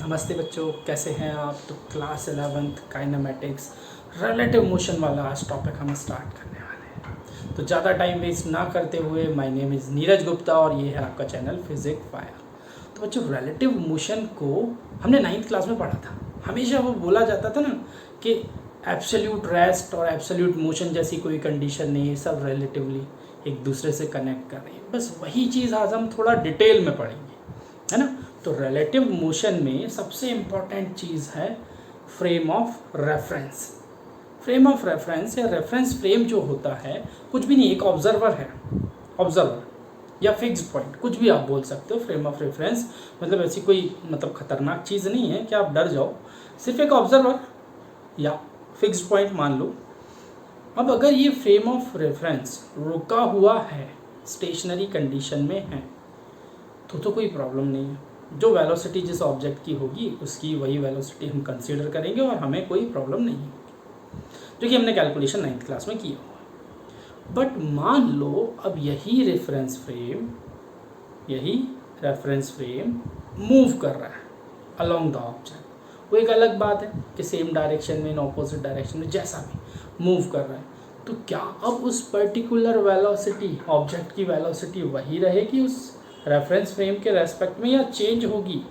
नमस्ते बच्चों, कैसे हैं आप। तो class 11th kinematics relative motion वाला आज टॉपिक हम स्टार्ट करने वाले हैं। तो ज़्यादा टाइम वेस्ट ना करते हुए, my name is Neeraj Gupta और ये है आपका चैनल फिजिक फायर। तो बच्चों, रिलेटिव मोशन को हमने 9th क्लास में पढ़ा था। हमेशा वो बोला जाता था ना कि एब्सोल्यूट रेस्ट और एब्सोल्यूट मोशन जैसी कोई कंडीशन नहीं है, सब रिलेटिवली एक दूसरे से कनेक्ट कर रही है। बस वही चीज़ आज हम थोड़ा डिटेल में पढ़ेंगे, है ना। तो रिलेटिव मोशन में सबसे इम्पॉर्टेंट चीज़ है frame of reference. Frame of reference या रेफरेंस फ्रेम जो होता है कुछ भी नहीं, एक ऑब्जर्वर है, ऑब्जर्वर या फिक्स पॉइंट, कुछ भी आप बोल सकते हो। फ्रेम ऑफ रेफरेंस मतलब ऐसी कोई खतरनाक चीज़ नहीं है कि आप डर जाओ, सिर्फ एक ऑब्जर्वर या फिक्स पॉइंट मान लो। अब अगर ये फ्रेम ऑफ रेफरेंस रुका हुआ है, स्टेशनरी कंडीशन में है, तो कोई प्रॉब्लम नहीं है। जो वेलोसिटी जिस ऑब्जेक्ट की होगी उसकी वही वेलोसिटी हम कंसीडर करेंगे और हमें कोई प्रॉब्लम नहीं होगी, जो कि हमने कैलकुलेशन 9th क्लास में किया हुआ। बट मान लो अब यही रेफरेंस फ्रेम मूव कर रहा है अलोंग द ऑब्जेक्ट। वो एक अलग बात है कि सेम डायरेक्शन में, इन ऑपोजिट डायरेक्शन में, जैसा भी मूव कर रहा है, तो क्या अब उस पर्टिकुलर वेलोसिटी, ऑब्जेक्ट की वेलोसिटी वही रहेगी उस रेफरेंस फ्रेम के रेस्पेक्ट में या चेंज होगी?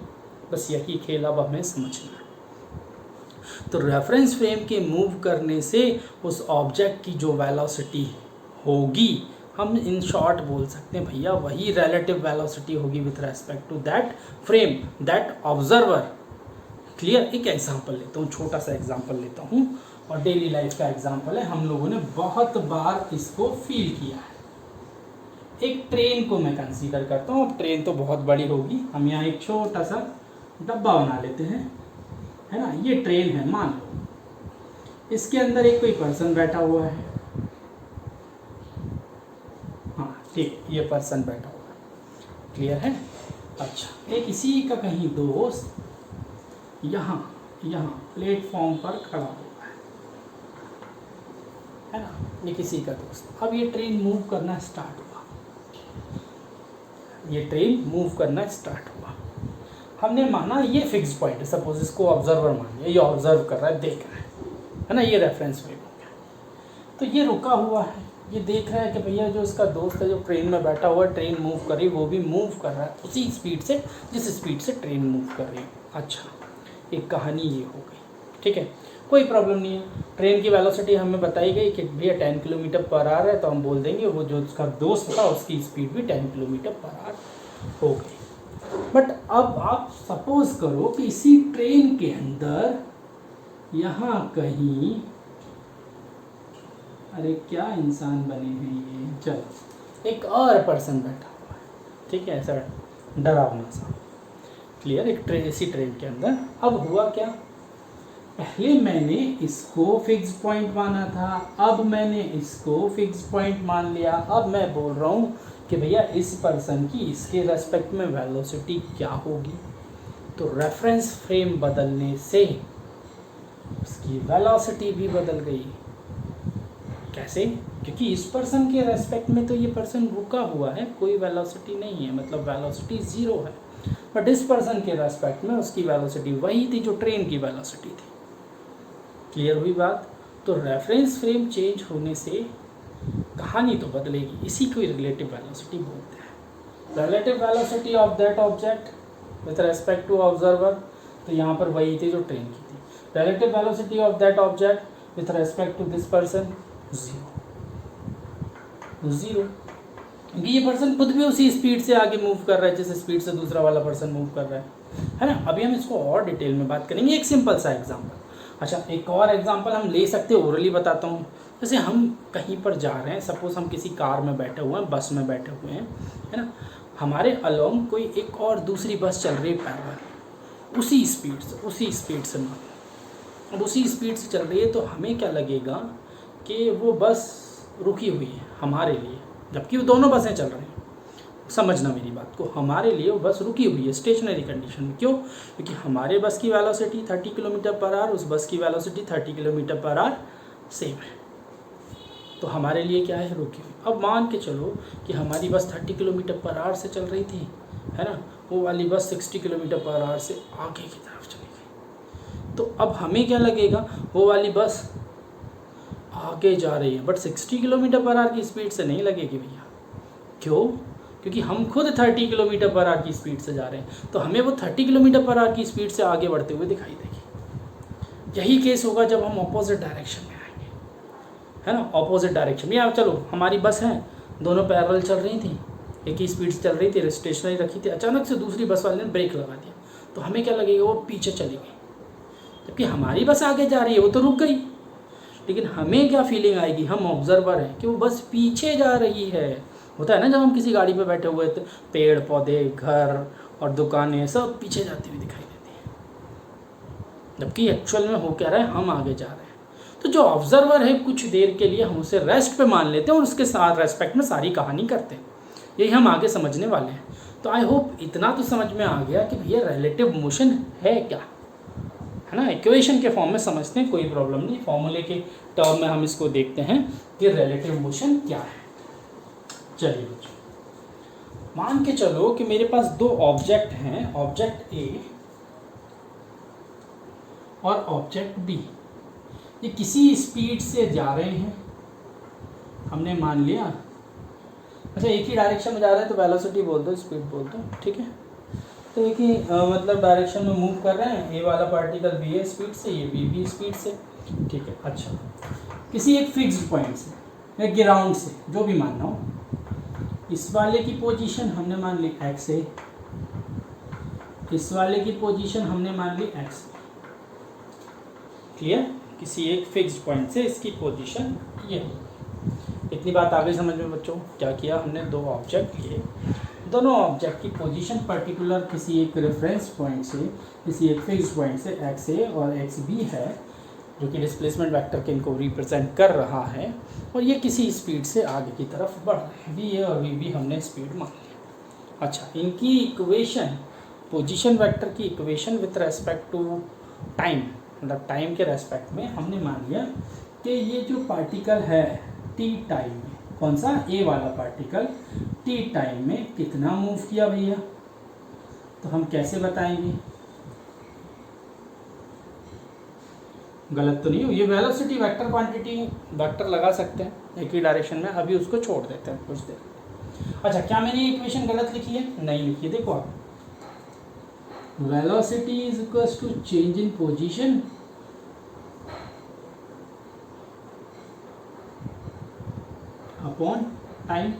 बस यही खेल अब हमें समझना है। तो रेफरेंस फ्रेम के मूव करने से उस ऑब्जेक्ट की जो वेलोसिटी होगी, हम इन शॉर्ट बोल सकते हैं भैया वही रिलेटिव वेलोसिटी होगी with respect to that frame, that observer. Clear. एक एग्जांपल लेता हूँ, छोटा सा एग्जांपल लेता हूँ और डेली लाइफ का एग्जांपल है, हम लोगों ने बहुत बार इसको फील किया है। एक ट्रेन को मैं कंसीडर करता हूँ। अब ट्रेन तो बहुत बड़ी होगी, हम यहाँ एक छोटा सा डब्बा बना लेते हैं, है ना। ये ट्रेन है, मान लो इसके अंदर एक कोई पर्सन बैठा हुआ है। हाँ ठीक, ये पर्सन बैठा हुआ है, क्लियर है। अच्छा, एक इसी का कहीं दोस्त यहाँ प्लेटफॉर्म पर खड़ा हुआ है ना, ये किसी का दोस्त। अब ये ट्रेन मूव करना स्टार्ट हुआ, हमने माना ये फिक्स पॉइंट है, सपोज इसको ऑब्जर्वर मान लिया, ये ऑब्जर्व कर रहा है, देख रहा है ना, ये रेफरेंस फ्रेम हो गया। तो ये रुका हुआ है, ये देख रहा है कि भैया जो इसका दोस्त है जो ट्रेन में बैठा हुआ है, ट्रेन मूव कर रही है, वो भी मूव कर रहा है उसी स्पीड से जिस स्पीड से ट्रेन मूव कर रही है। अच्छा, एक कहानी ये हो गई, ठीक है, कोई प्रॉब्लम नहीं है। ट्रेन की वेलोसिटी हमें बताई गई कि भैया 10 किलोमीटर पर आवर है, तो हम बोल देंगे वो जो उसका दोस्त था उसकी स्पीड भी 10 किलोमीटर पर आवर हो गई। बट अब आप सपोज करो कि इसी ट्रेन के अंदर यहाँ कहीं, अरे क्या इंसान बने हैं ये, चलो एक और पर्सन बैठा हुआ है, ठीक है, ऐसा डरावना सा, क्लियर। एक इसी ट्रेन के अंदर अब हुआ क्या, पहले मैंने इसको फिक्स पॉइंट माना था, अब मैंने इसको फिक्स पॉइंट मान लिया। अब मैं बोल रहा हूँ कि भैया इस पर्सन की इसके रेस्पेक्ट में वेलोसिटी क्या होगी। तो रेफरेंस फ्रेम बदलने से उसकी वेलोसिटी भी बदल गई। कैसे? क्योंकि इस पर्सन के रेस्पेक्ट में तो ये पर्सन रुका हुआ है, कोई वेलोसिटी नहीं है, मतलब वेलोसिटी 0 है। बट इस पर्सन के रेस्पेक्ट में उसकी वेलोसिटी वही थी जो ट्रेन की वेलोसिटी थी। क्लियर हुई बात। तो रेफरेंस फ्रेम चेंज होने से कहानी तो बदलेगी, इसी को रिलेटिव वेलोसिटी बोलते हैं। Relative velocity of that object with respect to observer, तो यहाँ पर वही थी जो ट्रेन की थी। Relative velocity of that object with respect to this person, 0, क्योंकि ये पर्सन खुद भी उसी स्पीड से आगे मूव कर रहा है जिस स्पीड से दूसरा वाला पर्सन मूव कर रहा है ना। अभी हम इसको और डिटेल में बात करेंगे, एक सिंपल सा एग्जांपल। अच्छा, एक और एग्जांपल हम ले सकते हैं, ओरली बताता हूँ। जैसे हम कहीं पर जा रहे हैं, सपोज हम किसी कार में बैठे हुए हैं, बस में बैठे हुए हैं, है ना। हमारे अलोंग कोई एक और दूसरी बस चल रही है पैरेलल, उसी स्पीड से अब उसी स्पीड से चल रही है, तो हमें क्या लगेगा कि वो बस रुकी हुई है हमारे लिए, जबकि वो दोनों बसें चल रही हैं। समझना मेरी बात को, हमारे लिए वो बस रुकी हुई है स्टेशनरी कंडीशन में। क्यों? क्योंकि हमारे बस की वेलोसिटी 30 किलोमीटर पर आवर, उस बस की velocity 30 kilometre per hour same है, तो हमारे लिए क्या है, रुकी हुई। अब मान के चलो कि हमारी बस 30 किलोमीटर पर आवर से चल रही थी, है ना, वो वाली बस 60 किलोमीटर पर आवर से आगे की तरफ चली गई। तो अब हमें क्या लगेगा, वो वाली बस आगे जा रही है बट 60 किलोमीटर पर आवर की स्पीड से नहीं लगेगी भैया। क्यों? क्योंकि हम खुद 30 किलोमीटर पर आवर की स्पीड से जा रहे हैं, तो हमें वो 30 किलोमीटर पर आवर की स्पीड से आगे बढ़ते हुए दिखाई देगी। यही केस होगा जब हम ऑपोजिट डायरेक्शन में आएंगे, है ना, ऑपोजिट डायरेक्शन में। या चलो हमारी बस है, दोनों पैरेलल चल रही थी, एक ही स्पीड से चल रही थी, स्टेशनरी रखी थी, अचानक से दूसरी बस वाले ने ब्रेक लगा दिया, तो हमें क्या लगेगा, वो पीछे चली गई। जबकि हमारी बस आगे जा रही है, वो तो रुक गई, लेकिन हमें क्या फीलिंग आएगी, हम ऑब्जर्वर हैं कि वो बस पीछे जा रही है। होता है ना, जब हम किसी गाड़ी पे बैठे हुए तो पेड़ पौधे, घर और दुकानें सब पीछे जाती हुई दिखाई देती हैं, जबकि एक्चुअल में हो क्या रहा है, हम आगे जा रहे हैं। तो जो ऑब्जर्वर है, कुछ देर के लिए हम उसे रेस्ट पे मान लेते हैं और उसके साथ रेस्पेक्ट में सारी कहानी करते हैं। यही हम आगे समझने वाले हैं। तो आई होप इतना तो समझ में आ गया कि भैया रिलेटिव मोशन है क्या, है ना। इक्वेशन के फॉर्म में समझते हैं, कोई प्रॉब्लम नहीं। फॉर्मूले के टर्म में हम इसको देखते हैं कि रिलेटिव मोशन क्या है। चलिए बच्चों, मान के चलो कि मेरे पास दो ऑब्जेक्ट हैं, ऑब्जेक्ट ए और ऑब्जेक्ट बी। ये किसी स्पीड से जा रहे हैं, हमने मान लिया। अच्छा, एक ही डायरेक्शन में जा रहे हैं तो वेलोसिटी बोल दो, स्पीड बोल दो, ठीक है। तो एक ही मतलब डायरेक्शन में मूव कर रहे हैं, ए वाला पार्टिकल बी ए स्पीड से, ये बी स्पीड से, ठीक है। अच्छा, किसी एक फिक्स्ड पॉइंट से या ग्राउंड से, जो भी मानना हो, इस वाले की पोजीशन हमने मान ली एक्स ए, इस वाले की पोजीशन हमने मान ली एक्स। क्लियर? किसी एक फिक्स्ड पॉइंट से इसकी पोजीशन ये। इतनी बात आ गई समझ में बच्चों? क्या किया हमने, दो ऑब्जेक्ट लिए, दोनों ऑब्जेक्ट की पोजीशन पर्टिकुलर किसी एक रेफरेंस पॉइंट से, किसी एक फिक्स्ड पॉइंट से एक्स ए और एक्स बी है, जो कि डिस्प्लेसमेंट वेक्टर के इनको रिप्रेजेंट कर रहा है, और ये किसी स्पीड से आगे की तरफ बढ़ रहे हैं। वी ए और वी बी हमने स्पीड मान लिया। अच्छा, इनकी इक्वेशन, पोजीशन वेक्टर की equation with respect to time, मतलब टाइम के रेस्पेक्ट में हमने मान लिया कि ये जो पार्टिकल है टी टाइम में, कौन सा, ए वाला पार्टिकल टी टाइम में कितना मूव किया भैया, तो हम कैसे बताएंगे, गलत तो नहीं हो, ये वेलोसिटी वेक्टर क्वांटिटी वेक्टर लगा सकते हैं एक ही डायरेक्शन में, अभी उसको छोड़ देते हैं कुछ देर। अच्छा, क्या मैंने ये इक्वेशन गलत लिखी है? नहीं लिखी है, देखो आप, velocity is equals to change in position upon time.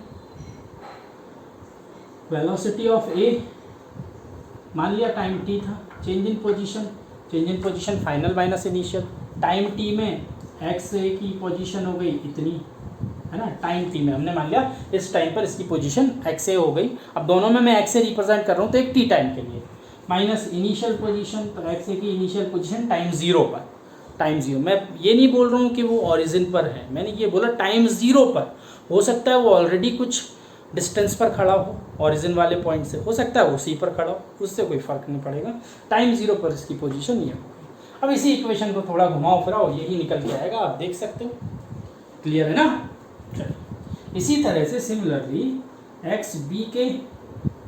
Velocity of A मान लिया टाइम टी था, change in position final minus initial, time T में एक्स ए की पोजीशन हो गई इतनी, है ना, टाइम टी में हमने मान लिया इस टाइम पर इसकी पोजीशन एक्स ए हो गई। अब दोनों में मैं एक्स ए रिप्रेजेंट कर रहा हूँ, तो एक टी टाइम के लिए माइनस इनिशियल पोजीशन, तो एक्स ए की इनिशियल पोजीशन टाइम जीरो पर, टाइम जीरो। मैं ये नहीं बोल रहा हूँ कि वो ओरिजिन पर है, मैंने ये बोला टाइम जीरो पर। हो सकता है वो ऑलरेडी कुछ डिस्टेंस पर खड़ा हो, ओरिजिन वाले पॉइंट से, हो सकता है उसी पर खड़ा हो, उससे कोई फर्क नहीं पड़ेगा। टाइम जीरो पर इसकी पोजीशन ये होगी। अब इसी इक्वेशन को थोड़ा घुमाओ फिराओ, यही निकल के आएगा, आप देख सकते हो। क्लियर है ना? चलिए, इसी तरह से सिमिलरली एक्स बी के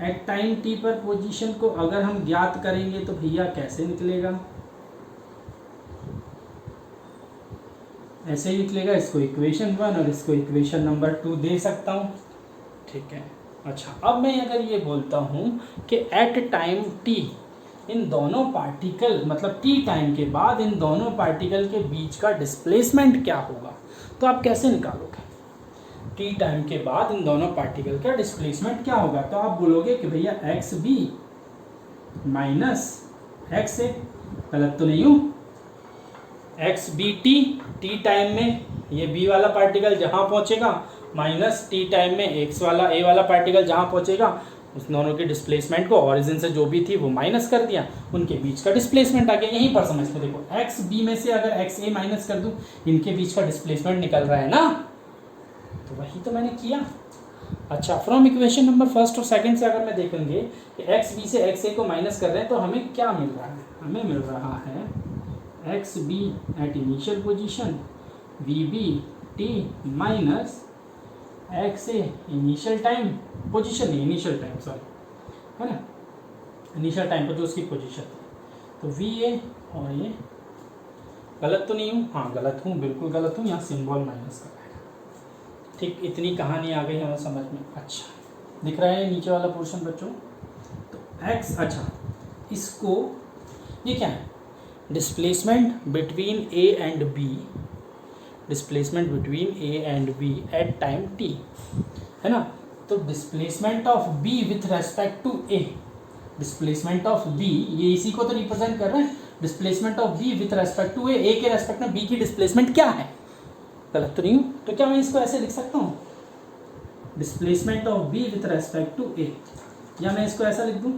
एट टाइम टी पर पोजीशन को अगर हम ज्ञात करेंगे तो भैया कैसे निकलेगा, ऐसे ही निकलेगा। इसको इक्वेशन 1 और इसको इक्वेशन नंबर 2 दे सकता हूँ, ठीक है। अच्छा, अब मैं अगर ये बोलता हूँ कि एट टाइम टी इन दोनों पार्टिकल, मतलब टी टाइम के बाद इन दोनों पार्टिकल के बीच का डिस्प्लेसमेंट क्या होगा, तो आप कैसे निकालोगे, टी टाइम के बाद इन दोनों पार्टिकल का डिस्प्लेसमेंट क्या होगा, तो आप बोलोगे कि भैया एक्स बी माइनस एक्स ए, गलत तो नहीं हूँ, एक्स बी टी टाइम में ये बी वाला पार्टिकल जहाँ पहुँचेगा, माइनस टी टाइम में एक्स वाला ए वाला पार्टिकल जहाँ पहुँचेगा, उस दोनों के डिस्प्लेसमेंट को ओरिजिन से जो भी थी वो माइनस कर दिया, उनके बीच का डिस्प्लेसमेंट आ गया। यहीं पर समझते, देखो एक्स बी में से अगर एक्स ए माइनस कर दूँ, इनके बीच का डिस्प्लेसमेंट निकल रहा है ना, तो वही तो मैंने किया। अच्छा, फ्रॉम इक्वेशन नंबर फर्स्ट और सेकंड से अगर मैं देखेंगे कि एक्स बी से एक्स ए को माइनस कर रहे हैं, तो हमें क्या मिल रहा है, हमें मिल रहा है X B at initial position V B T minus X A initial time position, नहीं इनिशियल टाइम, सॉरी, है ना, इनिशियल टाइम पर जो उसकी पोजीशन थी। तो वी ए और ये गलत तो नहीं हूँ? हाँ गलत हूँ, बिल्कुल गलत हूँ, यहाँ सिंबल माइनस का आएगा। ठीक, इतनी कहानी आ गई हमें समझ में। अच्छा दिख रहा है नीचे वाला पोर्शन बच्चों? तो एक्स, अच्छा इसको, ये क्या है? Displacement between A and B, displacement between A and B at time T, है ना। तो displacement of B with respect to A, displacement of B, ये इसी को तो रिप्रेजेंट कर रहे हैं, displacement of B with respect to A के रेस्पेक्ट में बी की डिस्प्लेसमेंट क्या है? गलत तो नहीं हूँ? तो क्या मैं इसको ऐसे लिख सकता हूँ, displacement of B with respect to A, या मैं इसको ऐसा लिख दूँ,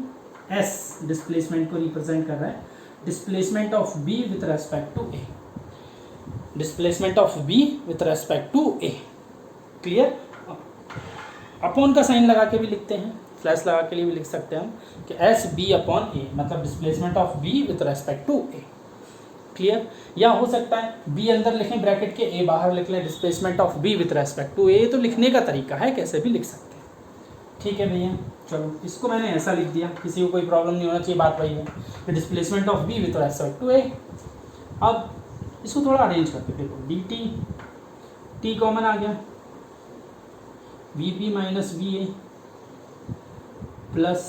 एस डिस्प्लेसमेंट को रिप्रेजेंट कर रहा है, displacement of B with respect to A, displacement of B with respect to A. Clear? Upon का साइन लगा के भी लिखते हैं, फ्लैश लगा के लिए भी लिख सकते हैं हम कि एस बी अपॉन ए, मतलब displacement of B with respect to A. Clear? या हो सकता है बी अंदर लिखें ब्रैकेट के, ए बाहर लिख लें, displacement of B with respect to A. तो लिखने का तरीका है, कैसे भी लिख सकते हैं। ठीक है भैया, चलो इसको मैंने ऐसा लिख दिया, किसी को कोई प्रॉब्लम नहीं होना चाहिए। बात वही है कि displacement of B with respect to A. अब इसको थोड़ा अरेंज करते, देखो डी टी, टी कॉमन आ गया, V P minus V A plus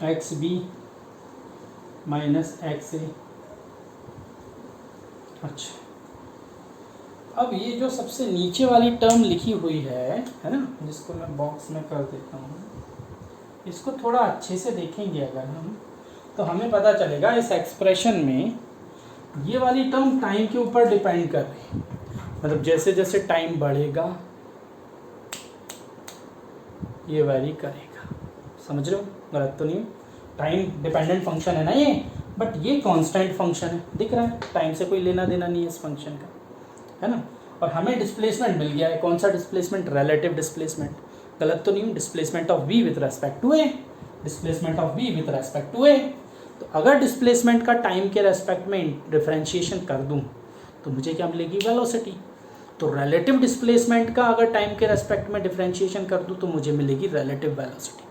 X B minus X A. अच्छा, अब ये जो सबसे नीचे वाली टर्म लिखी हुई है ना, जिसको मैं बॉक्स में कर देता हूँ, इसको थोड़ा अच्छे से देखेंगे अगर हम, तो हमें पता चलेगा इस एक्सप्रेशन में ये वाली टर्म टाइम के ऊपर डिपेंड कर रही है। मतलब जैसे जैसे टाइम बढ़ेगा ये वैरी करेगा। समझ रहे हो? गलत तो नहीं? टाइम डिपेंडेंट फंक्शन है ना ये, बट ये कांस्टेंट फंक्शन है, दिख रहा है, टाइम से कोई लेना देना नहीं है इस फंक्शन का, है ना। और हमें डिस्प्लेसमेंट मिल गया है, कौन सा डिस्प्लेसमेंट? Relative displacement. गलत तो नहीं? Displacement of B with respect to A, displacement of B with respect to A. तो अगर डिस्प्लेसमेंट का टाइम के रेस्पेक्ट में डिफरेंशिएशन कर दूं तो मुझे क्या मिलेगी? वेलोसिटी। तो रिलेटिव डिस्प्लेसमेंट का अगर टाइम के रेस्पेक्ट में डिफरेंशिएशन कर दूं तो मुझे मिलेगी रिलेटिव वेलोसिटी।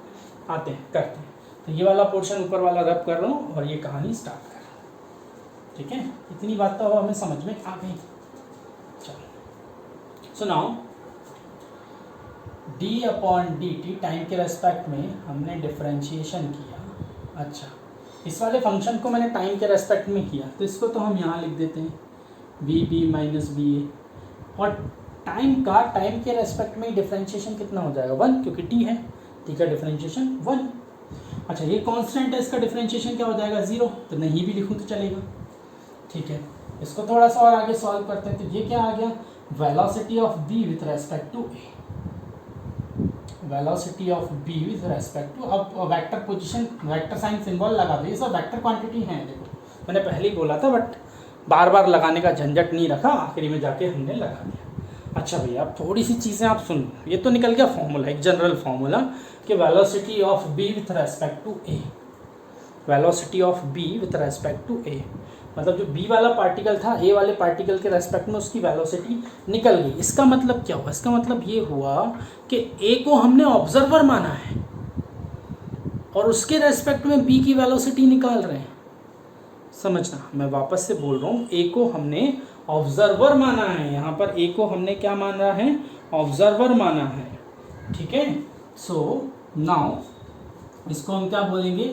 आते हैं, करते हैं। तो ये वाला पोर्शन ऊपर वाला रब कर रहा हूँ और ये कहानी स्टार्ट कर रहा हूँ। ठीक है, इतनी बात तो हमें समझ में आ गई। चलो so now D upon D T time के रेस्पेक्ट में हमने डिफरेंशिएशन किया। अच्छा, इस वाले फंक्शन को मैंने टाइम के रेस्पेक्ट में किया, तो इसको तो हम यहाँ लिख देते हैं वी बी माइनस बी ए। और टाइम का टाइम के रेस्पेक्ट में डिफरेंशिएशन कितना हो जाएगा? 1, क्योंकि टी है, टी का डिफरेंशिएशन 1। अच्छा, ये कांस्टेंट है, इसका डिफरेंशिएशन क्या हो जाएगा? 0। तो नहीं भी लिखूँ तो चलेगा। ठीक है, इसको थोड़ा सा और आगे सॉल्व करते हैं। तो ये क्या आ गया? Velocity of B with respect to A, velocity of B with respect to, अब vector position, vector sign symbol लगा दो, ये सब वेक्टर क्वांटिटी हैं। देखो मैंने पहले ही बोला था, बट बार बार लगाने का झंझट नहीं रखा, आखिरी में जाके हमने लगा दिया। अच्छा भैया, अब थोड़ी सी चीज़ें आप सुन, ये तो निकल गया फॉर्मूला, एक जनरल फॉर्मूला कि velocity of B with respect to A, velocity of B with respect to A, मतलब जो बी वाला पार्टिकल था ए वाले पार्टिकल के रेस्पेक्ट में उसकी वेलोसिटी निकल गई। इसका मतलब क्या हुआ? इसका मतलब ये हुआ कि ए को हमने ऑब्जर्वर माना है और उसके रेस्पेक्ट में बी की वेलोसिटी निकाल रहे हैं। समझना, मैं वापस से बोल रहा हूँ, ए को हमने ऑब्जर्वर माना है, यहाँ पर ए को हमने क्या मान रहा है? ऑब्जर्वर माना है। ठीक है, सो नाउ इसको हम क्या बोलेंगे?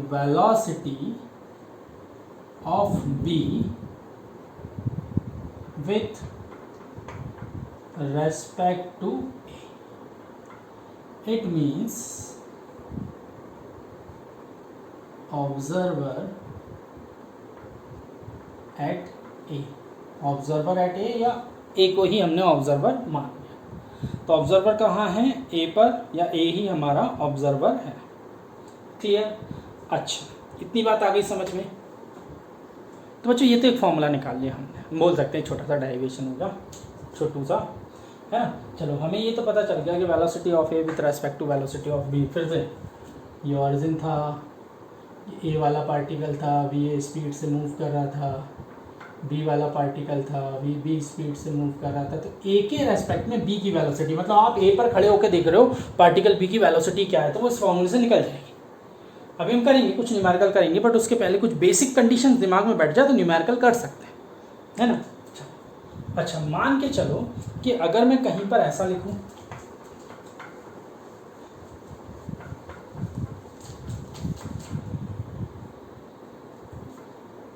Velocity of B with respect to A. It means observer at A. Observer at A या A को ही हमने ऑब्जर्वर मान लिया। तो ऑब्जर्वर कहाँ है? A पर, या A ही हमारा ऑब्जर्वर है। क्लियर? अच्छा, इतनी बात आ गई समझ में? तो बच्चों ये तो एक फॉर्मूला निकाल लिया हमने, बोल सकते हैं छोटा सा डेरिवेशन होगा, छोटू सा, है ना। चलो हमें ये तो पता चल गया कि velocity of A with respect to velocity of B. फिर से ये ऑरिजिन था, ए वाला पार्टिकल था, वी ए स्पीड से मूव कर रहा था, बी वाला पार्टिकल था, बी स्पीड से मूव कर रहा था, तो ए के रेस्पेक्ट में बी की वेलोसिटी, मतलब आप ए पर खड़े होकर देख रहे हो पार्टिकल बी की वेलोसिटी क्या है, तो वो इस फॉर्मूले से निकल जाएगी। अभी हम करेंगे कुछ न्यूमेरिकल करेंगे, बट उसके पहले कुछ बेसिक कंडीशंस दिमाग में बैठ जाए तो न्यूमेरिकल कर सकते हैं, है ना। अच्छा, मान के चलो कि अगर मैं कहीं पर ऐसा लिखूं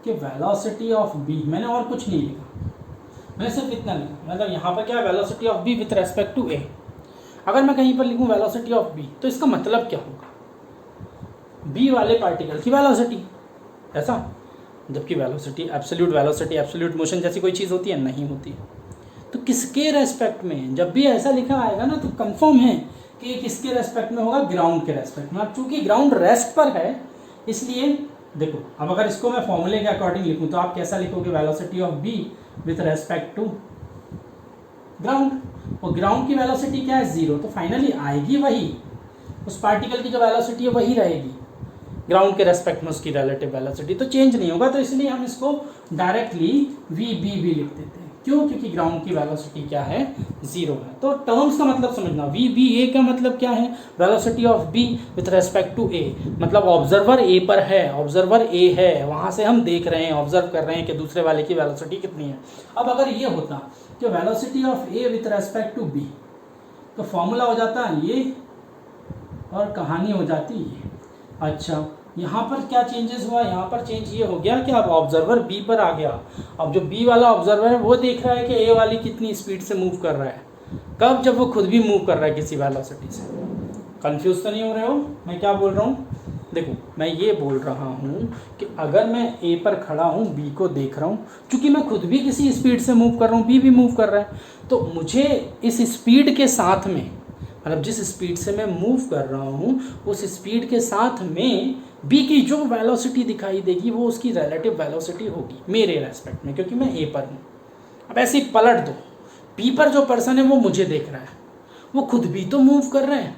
कि वेलोसिटी ऑफ बी, मैंने और कुछ नहीं लिखा, मैंने सिर्फ इतना लिखा, मतलब यहाँ पर क्या है, velocity of B with respect to A. अगर मैं कहीं पर लिखूँ वेलोसिटी ऑफ बी, तो इसका मतलब क्या होगा, बी वाले पार्टिकल की वेलोसिटी, ऐसा, जबकि वेलोसिटी एब्सोल्यूट मोशन जैसी कोई चीज़ होती है, नहीं होती। तो किसके रेस्पेक्ट में, जब भी ऐसा लिखा आएगा ना, तो कंफर्म है कि ये किसके रेस्पेक्ट में होगा, ग्राउंड के रेस्पेक्ट में। अब चूंकि ग्राउंड रेस्ट पर है, इसलिए देखो, अब अगर इसको मैं फॉर्मूले के अकॉर्डिंग लिखूं तो आप कैसा लिखोगे, velocity of B with respect to ground, और ग्राउंड की वेलोसिटी क्या है, 0, तो फाइनली आएगी वही, उस पार्टिकल की जो वेलोसिटी है वही रहेगी ग्राउंड के रेस्पेक्ट में, उसकी रिलेटिव वेलोसिटी तो चेंज नहीं होगा। तो इसलिए हम इसको डायरेक्टली वी बी भी लिख देते हैं। क्यों, क्योंकि ग्राउंड की वेलोसिटी क्या है, 0 है। तो टर्म्स का मतलब समझना, वी बी ए का मतलब क्या है, velocity of B with respect to A, मतलब ऑब्जर्वर ए पर है, ऑब्जर्वर ए है, वहाँ से हम देख रहे हैं, ऑब्जर्व कर रहे हैं कि दूसरे वाले की वेलोसिटी कितनी है। अब अगर ये होता कि velocity of A with respect to B, तो फॉर्मूला हो जाता ये और कहानी हो जाती ये। अच्छा, यहाँ पर क्या चेंजेस हुआ, यहाँ पर चेंज ये हो गया कि अब ऑब्जर्वर बी पर आ गया। अब जो बी वाला ऑब्जर्वर है वो देख रहा है कि ए वाली कितनी स्पीड से मूव कर रहा है, कब, जब वो खुद भी मूव कर रहा है किसी वेलोसिटी से। कंफ्यूज तो नहीं हो रहे हो मैं क्या बोल रहा हूँ। देखो, मैं ये बोल रहा हूँ कि अगर मैं ए पर खड़ा हूँ, बी को देख रहा हूँ, चूँकि मैं खुद भी किसी स्पीड से मूव कर रहा हूँ, बी भी मूव कर रहा है, तो मुझे इस स्पीड के साथ में, मतलब जिस स्पीड से मैं मूव कर रहा हूँ उस स्पीड के साथ में बी की जो वेलोसिटी दिखाई देगी वो उसकी रिलेटिव वेलोसिटी होगी मेरे रेस्पेक्ट में, क्योंकि मैं ए पर हूँ। अब ऐसे ही पलट दो, बी पर जो पर्सन है वो मुझे देख रहा है, वो खुद भी तो मूव कर रहे हैं,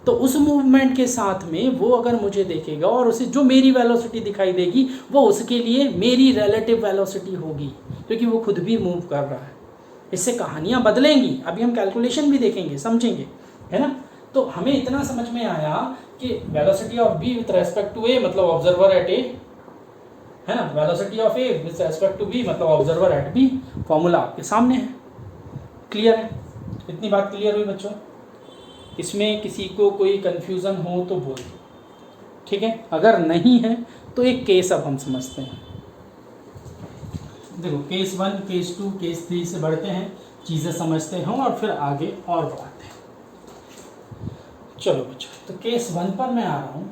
तो उस मूवमेंट के साथ में वो अगर मुझे देखेगा और उसे जो मेरी वेलोसिटी दिखाई देगी वो उसके लिए मेरी रिलेटिव वेलोसिटी होगी, क्योंकि वो खुद भी मूव कर रहा है। इससे कहानियाँ बदलेंगी, अभी हम कैलकुलेशन भी देखेंगे, समझेंगे, है ना। तो हमें इतना समझ में आया कि velocity of B with respect to A मतलब ऑब्जर्वर एट ए, है ना, velocity of A with respect to B मतलब ऑब्जर्वर एट बी। फॉर्मूला आपके सामने है, क्लियर है, इतनी बात क्लियर हुई बच्चों। इसमें किसी को कोई कंफ्यूजन हो तो बोल दो, ठीक है, अगर नहीं है तो एक केस अब हम समझते हैं। देखो, केस 1, केस 2, केस 3 से बढ़ते हैं, चीज़ें समझते हैं और फिर आगे और बढ़ाते हैं। चलो बच्चों, तो केस 1 पर मैं आ रहा हूँ।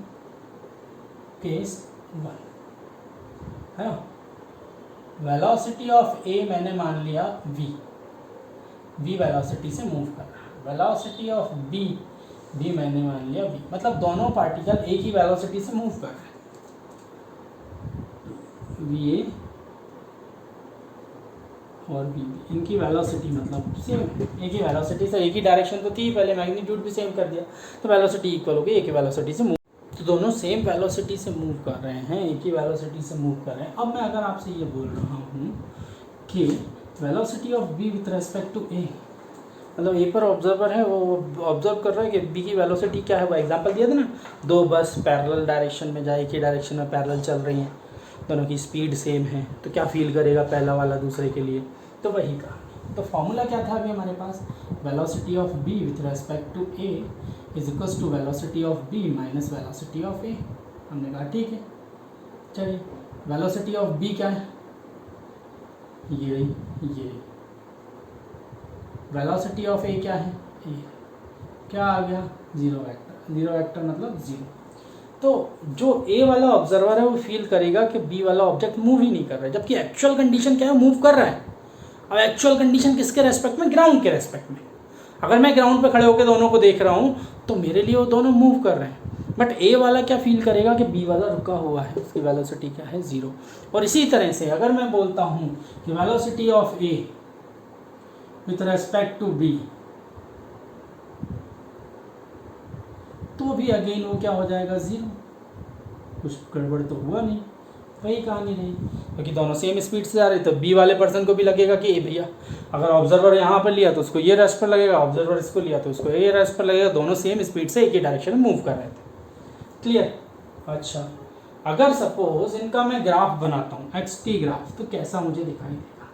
केस 1 है, वेलोसिटी ऑफ ए मैंने मान लिया v वेलोसिटी से मूव कर रहा है, वेलोसिटी ऑफ b मैंने मान लिया v, मतलब दोनों पार्टिकल एक ही वेलोसिटी से मूव कर रहे हैं, va और बी, इनकी वेलोसिटी मतलब सेम, एक ही वेलोसिटी से, एक ही डायरेक्शन तो थी पहले, मैग्नीट्यूड भी सेम कर दिया तो वेलोसिटी इक्वल हो गई, एक ही वेलोसिटी से मूव, तो दोनों सेम वेलोसिटी से मूव कर रहे हैं, एक ही वेलोसिटी से मूव कर रहे हैं। अब मैं अगर आपसे ये बोल रहा हूँ कि velocity of B with respect to A, मतलब ए पर ऑब्जर्वर है, वो ऑब्जर्व कर रहा है कि बी की वेलोसिटी क्या है, वो एग्जांपल दिया था ना, दो बस पैरेलल डायरेक्शन में जाए, एक ही डायरेक्शन में पैरेलल चल रही हैं, दोनों की स्पीड सेम है, तो क्या फील करेगा पहला वाला दूसरे के लिए, तो वही का। तो फॉर्मूला क्या था अभी हमारे पास, velocity of B with respect to A is equals to velocity of B minus velocity of A. हमने कहा ठीक है, चलिए वेलोसिटी ऑफ बी क्या है, ये वेलोसिटी ऑफ ए क्या है, ए, क्या आ गया, जीरो वेक्टर मतलब जीरो। तो जो ए वाला ऑब्जर्वर है वो फील करेगा कि बी वाला ऑब्जेक्ट मूव ही नहीं कर रहा है, जबकि एक्चुअल कंडीशन क्या है, मूव कर रहा है। अब एक्चुअल कंडीशन किसके रेस्पेक्ट में, ग्राउंड के रेस्पेक्ट में। अगर मैं ग्राउंड पे खड़े होकर दोनों को देख रहा हूँ तो मेरे लिए वो दोनों मूव कर रहे हैं, बट ए वाला क्या फील करेगा कि बी वाला रुका हुआ है, उसकी वेलोसिटी क्या है, जीरो। और इसी तरह से अगर मैं बोलता हूँ कि velocity of A with respect to B, तो भी अगेन वो क्या हो जाएगा, जीरो, कुछ गड़बड़ तो हुआ नहीं। वही कहानी रही, क्योंकि दोनों सेम स्पीड से जा रहे तो बी वाले पर्सन को भी लगेगा कि ए भैया, अगर ऑब्जर्वर यहाँ पर लिया तो उसको ये रेस्ट पर लगेगा, ऑब्जर्वर इसको लिया तो उसको ये रेस्ट पर लगेगा, दोनों सेम स्पीड से एक ही डायरेक्शन में मूव कर रहे थे। क्लियर? अच्छा, अगर सपोज इनका मैं ग्राफ बनाता हूँ एक्स टी ग्राफ, तो कैसा मुझे दिखाई देगा?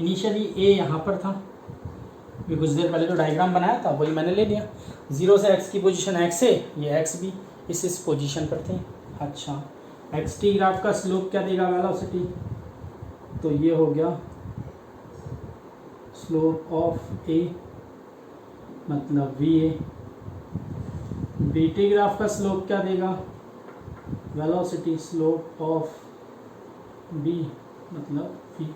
इनिशियली ए यहाँ पर था, भी कुछ देर पहले जो डायग्राम बनाया था वही मैंने ले लिया, 0 से x की पोजीशन x है, ये x भी इस पोजीशन पर थे। अच्छा, एक्स टी ग्राफ का स्लोप क्या देगा वेलोसिटी? तो ये हो गया स्लोप ऑफ ए मतलब V A. B T graph का स्लोप क्या देगा? वेलोसिटी स्लोप ऑफ बी मतलब वी।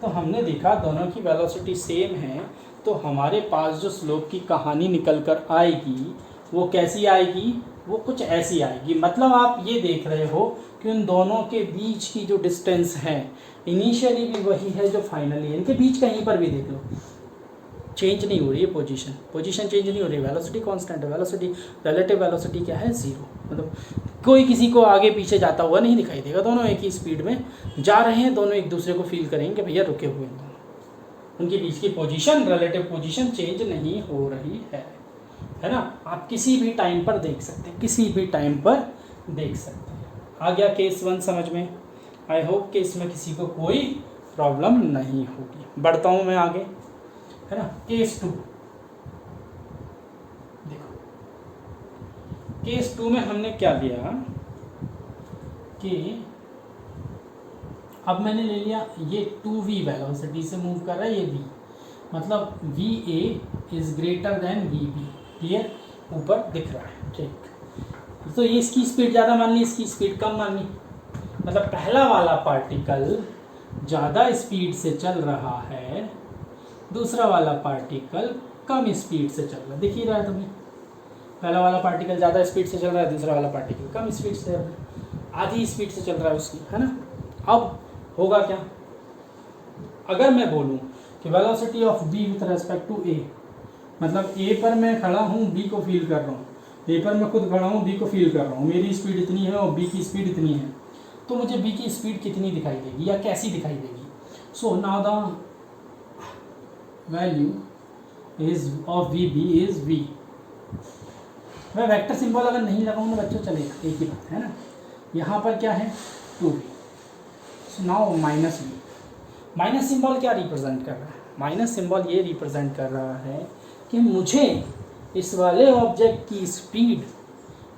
तो हमने देखा दोनों की वेलोसिटी सेम है, तो हमारे पास जो स्लोप की कहानी निकल कर आएगी वो कैसी आएगी? वो कुछ ऐसी आएगी। मतलब आप ये देख रहे हो कि उन दोनों के बीच की जो डिस्टेंस है इनिशियली भी वही है जो फाइनली है। इनके बीच कहीं पर भी देख लो चेंज नहीं हो रही है, पोजीशन चेंज नहीं हो रही है, वेलोसिटी कांस्टेंट है। वेलोसिटी रिलेटिव वेलोसिटी क्या है? 0। मतलब कोई किसी को आगे पीछे जाता हुआ नहीं दिखाई देगा, दोनों एक ही स्पीड में जा रहे हैं, दोनों एक दूसरे को फील करेंगे भैया रुके हुए हैं दोनों, उनके बीच की पोजीशन रिलेटिव पोजीशन चेंज नहीं हो रही है ना। आप किसी भी टाइम पर देख सकते हैं, किसी भी टाइम पर देख सकते हैं। आ गया केस 1 समझ में? आई होप कि इसमें किसी को कोई प्रॉब्लम नहीं होगी। बढ़ता हूँ मैं आगे, है ना। केस 2 देखो, केस 2 में हमने क्या लिया कि अब मैंने ले लिया ये 2v वेलोसिटी से मूव कर रहा है, ये v मतलब va is greater than vb। Clear? ऊपर दिख रहा है, ठीक। तो ये इसकी स्पीड ज़्यादा मान ली, इसकी स्पीड कम मान ली, मतलब पहला वाला पार्टिकल ज़्यादा स्पीड से चल रहा है, दूसरा वाला पार्टिकल कम स्पीड से चल रहा है। दिख ही रहा है तुम्हें, पहला वाला पार्टिकल ज़्यादा स्पीड से चल रहा है, दूसरा वाला पार्टिकल कम स्पीड से, आधी स्पीड से चल रहा है उसकी, है ना। अब होगा क्या? अगर मैं बोलूँ कि velocity of B with respect to A, मतलब ए पर मैं खड़ा हूँ, बी को फील कर रहा हूँ, ए पर मैं खुद खड़ा हूँ, बी को फील कर रहा हूँ, मेरी स्पीड इतनी है और बी की स्पीड इतनी है, तो मुझे बी की स्पीड कितनी दिखाई देगी या कैसी दिखाई देगी? So now the value is of V B is V. मैं वेक्टर सिंबल अगर नहीं लगाऊँ ना बच्चों चलेगा, एक ही बात है ना। यहाँ पर क्या है? 2v। So now minus V. Minus symbol क्या रिप्रेजेंट कर रहा है? माइनस सिंबल ये रिप्रेजेंट कर रहा है कि मुझे इस वाले ऑब्जेक्ट की स्पीड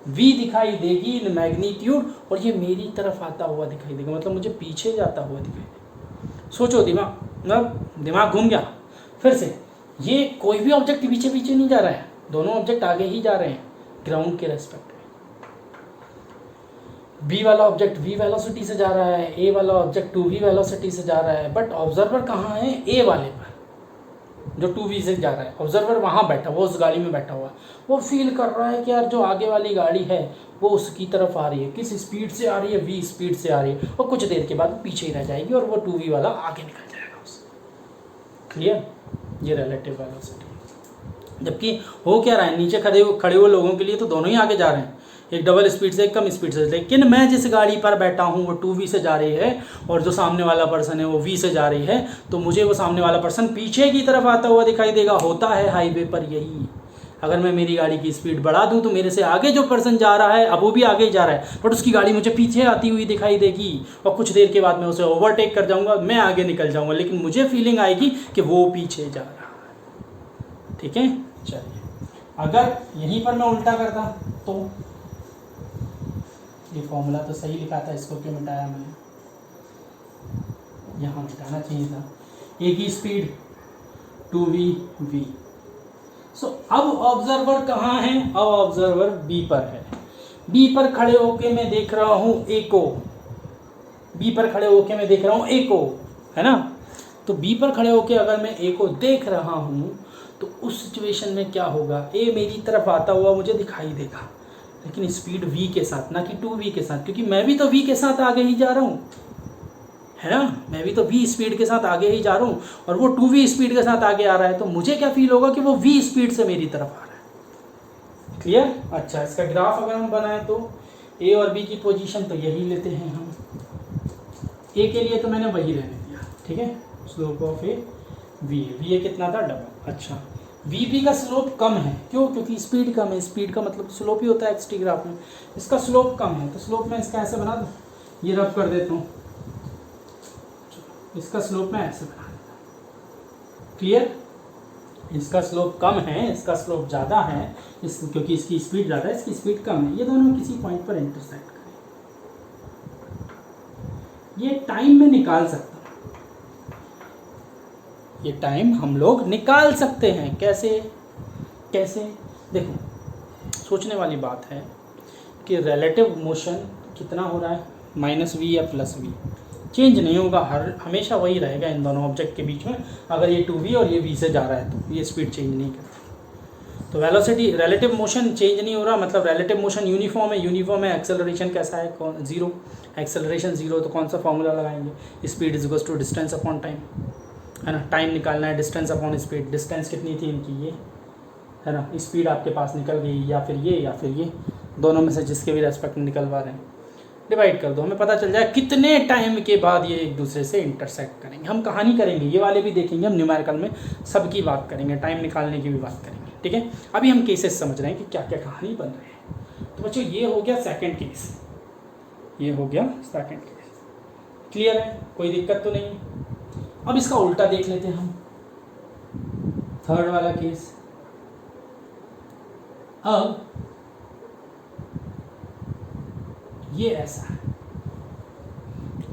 v दिखाई देगी इन मैग्नीट्यूड, और ये मेरी तरफ आता हुआ दिखाई देगा, मतलब मुझे पीछे जाता हुआ दिखाई देगा। सोचो, दिमाग घूम गया। फिर से, ये कोई भी ऑब्जेक्ट पीछे पीछे नहीं जा रहा है, दोनों ऑब्जेक्ट आगे ही जा रहे हैं ग्राउंड के रेस्पेक्ट में। बी वाला ऑब्जेक्ट v वेलोसिटी से जा रहा है, ए वाला ऑब्जेक्ट 2v वेलोसिटी से जा रहा है, बट ऑब्जर्वर कहाँ है? ए वाले पर, जो 2v से जा रहा है। ऑब्जर्वर वहाँ बैठा, वो उस गाड़ी में बैठा हुआ, वो फील कर रहा है कि यार जो आगे वाली गाड़ी है वो उसकी तरफ आ रही है, किस स्पीड से आ रही है? v स्पीड से आ रही है, और कुछ देर के बाद पीछे ही रह जाएगी और वो 2v वाला आगे निकल जाएगा उससे। क्लियर? ये रिलेटिव वेलोसिटी। जबकि हो क्या रहा है, नीचे खड़े हुए लोगों के लिए तो दोनों ही आगे जा रहे हैं, एक डबल स्पीड से एक कम स्पीड से, लेकिन मैं जिस गाड़ी पर बैठा हूँ वो 2v से जा रही है और जो सामने वाला पर्सन है वो v से जा रही है, तो मुझे वो सामने वाला पर्सन पीछे की तरफ आता हुआ दिखाई देगा। होता है हाईवे पर यही, अगर मैं मेरी गाड़ी की स्पीड बढ़ा दूँ तो मेरे से आगे जो पर्सन जा रहा है, अब वो भी आगे ही जा रहा है, बट उसकी गाड़ी मुझे पीछे आती हुई दिखाई देगी, और कुछ देर के बाद मैं उसे ओवरटेक कर जाऊँगा, मैं आगे निकल जाऊँगा, लेकिन मुझे फीलिंग आएगी कि वो पीछे जा रहा है। ठीक है, चलिए। अगर यहीं पर मैं उल्टा करता तो ये फॉर्मूला तो सही लिखा था, इसको क्यों मिटाया मैंने? यहाँ मिटाना चाहिए था। एक ही स्पीड 2v। सो अब ऑब्जर्वर कहाँ है? अब ऑब्जर्वर बी पर है। बी पर खड़े होके मैं देख रहा हूँ ए को, बी पर खड़े होके मैं देख रहा हूँ ए को, है ना। तो बी पर खड़े होके अगर मैं ए को देख रहा हूँ तो उस सिचुएशन में क्या होगा? ए मेरी तरफ आता हुआ मुझे दिखाई देगा, लेकिन स्पीड v के साथ, ना कि 2v के साथ, क्योंकि मैं भी तो v के साथ आगे ही जा रहा हूँ, है ना। मैं भी तो v स्पीड के साथ आगे ही जा रहा हूँ और वो 2v स्पीड के साथ आगे आ रहा है, तो मुझे क्या फील होगा कि वो v स्पीड से मेरी तरफ आ रहा है। क्लियर? अच्छा, इसका ग्राफ अगर हम बनाएं तो ए और बी की पोजीशन तो यही लेते हैं हम। ए के लिए तो मैंने वही रहने दिया, ठीक है, slope of A V A कितना था? डबल। अच्छा, वी बी का स्लोप कम है, क्यों? क्योंकि स्पीड कम है। स्पीड का मतलब स्लोप ही होता है एक्सटी ग्राफ में। इसका स्लोप कम है तो स्लोप में इसका ऐसे बना दो, ये रब कर देता हूँ, इसका स्लोप मैं ऐसे बना देता हूँ। क्लियर? इसका स्लोप कम है, इसका स्लोप ज़्यादा है, क्योंकि इसकी स्पीड ज़्यादा है, इसकी स्पीड कम है। ये दोनों किसी पॉइंट पर इंटरसेक्ट करें। ये टाइम में निकाल सकता हूँ, ये टाइम हम लोग निकाल सकते हैं। कैसे? कैसे? देखो, सोचने वाली बात है कि रिलेटिव मोशन कितना हो रहा है, माइनस वी या प्लस वी, चेंज नहीं होगा, हमेशा वही रहेगा इन दोनों ऑब्जेक्ट के बीच में। अगर ये 2v और ये v से जा रहा है तो ये स्पीड चेंज नहीं करती। तो वेलोसिटी, रिलेटिव मोशन चेंज नहीं हो रहा, मतलब रिलेटिव मोशन यूनिफॉर्म है। यूनिफॉर्म है, एक्सेलरेशन कैसा है? जीरो। एक्सेलरेशन जीरो, तो कौन सा फॉर्मूला लगाएंगे? Speed is equals to distance upon time, है ना। टाइम निकालना है, डिस्टेंस अपॉन स्पीड। डिस्टेंस कितनी थी इनकी? ये है ना। स्पीड आपके पास निकल गई, या फिर ये, दोनों में से जिसके भी रेस्पेक्ट में निकलवा रहे हैं, डिवाइड कर दो, हमें पता चल जाए कितने टाइम के बाद ये एक दूसरे से इंटरसेक्ट करेंगे। हम कहानी करेंगे, ये वाले भी देखेंगे, हम न्यूमेरिकल में सबकी बात करेंगे, टाइम निकालने की भी बात करेंगे, ठीक है। अभी हम केसेस समझ रहे हैं कि क्या क्या कहानी बन रही है। तो बच्चों, ये हो गया सेकंड केस, ये हो गया सेकंड केस। क्लियर है? कोई दिक्कत तो नहीं? अब इसका उल्टा देख लेते हैं हम, थर्ड वाला केस। अब ये ऐसा है,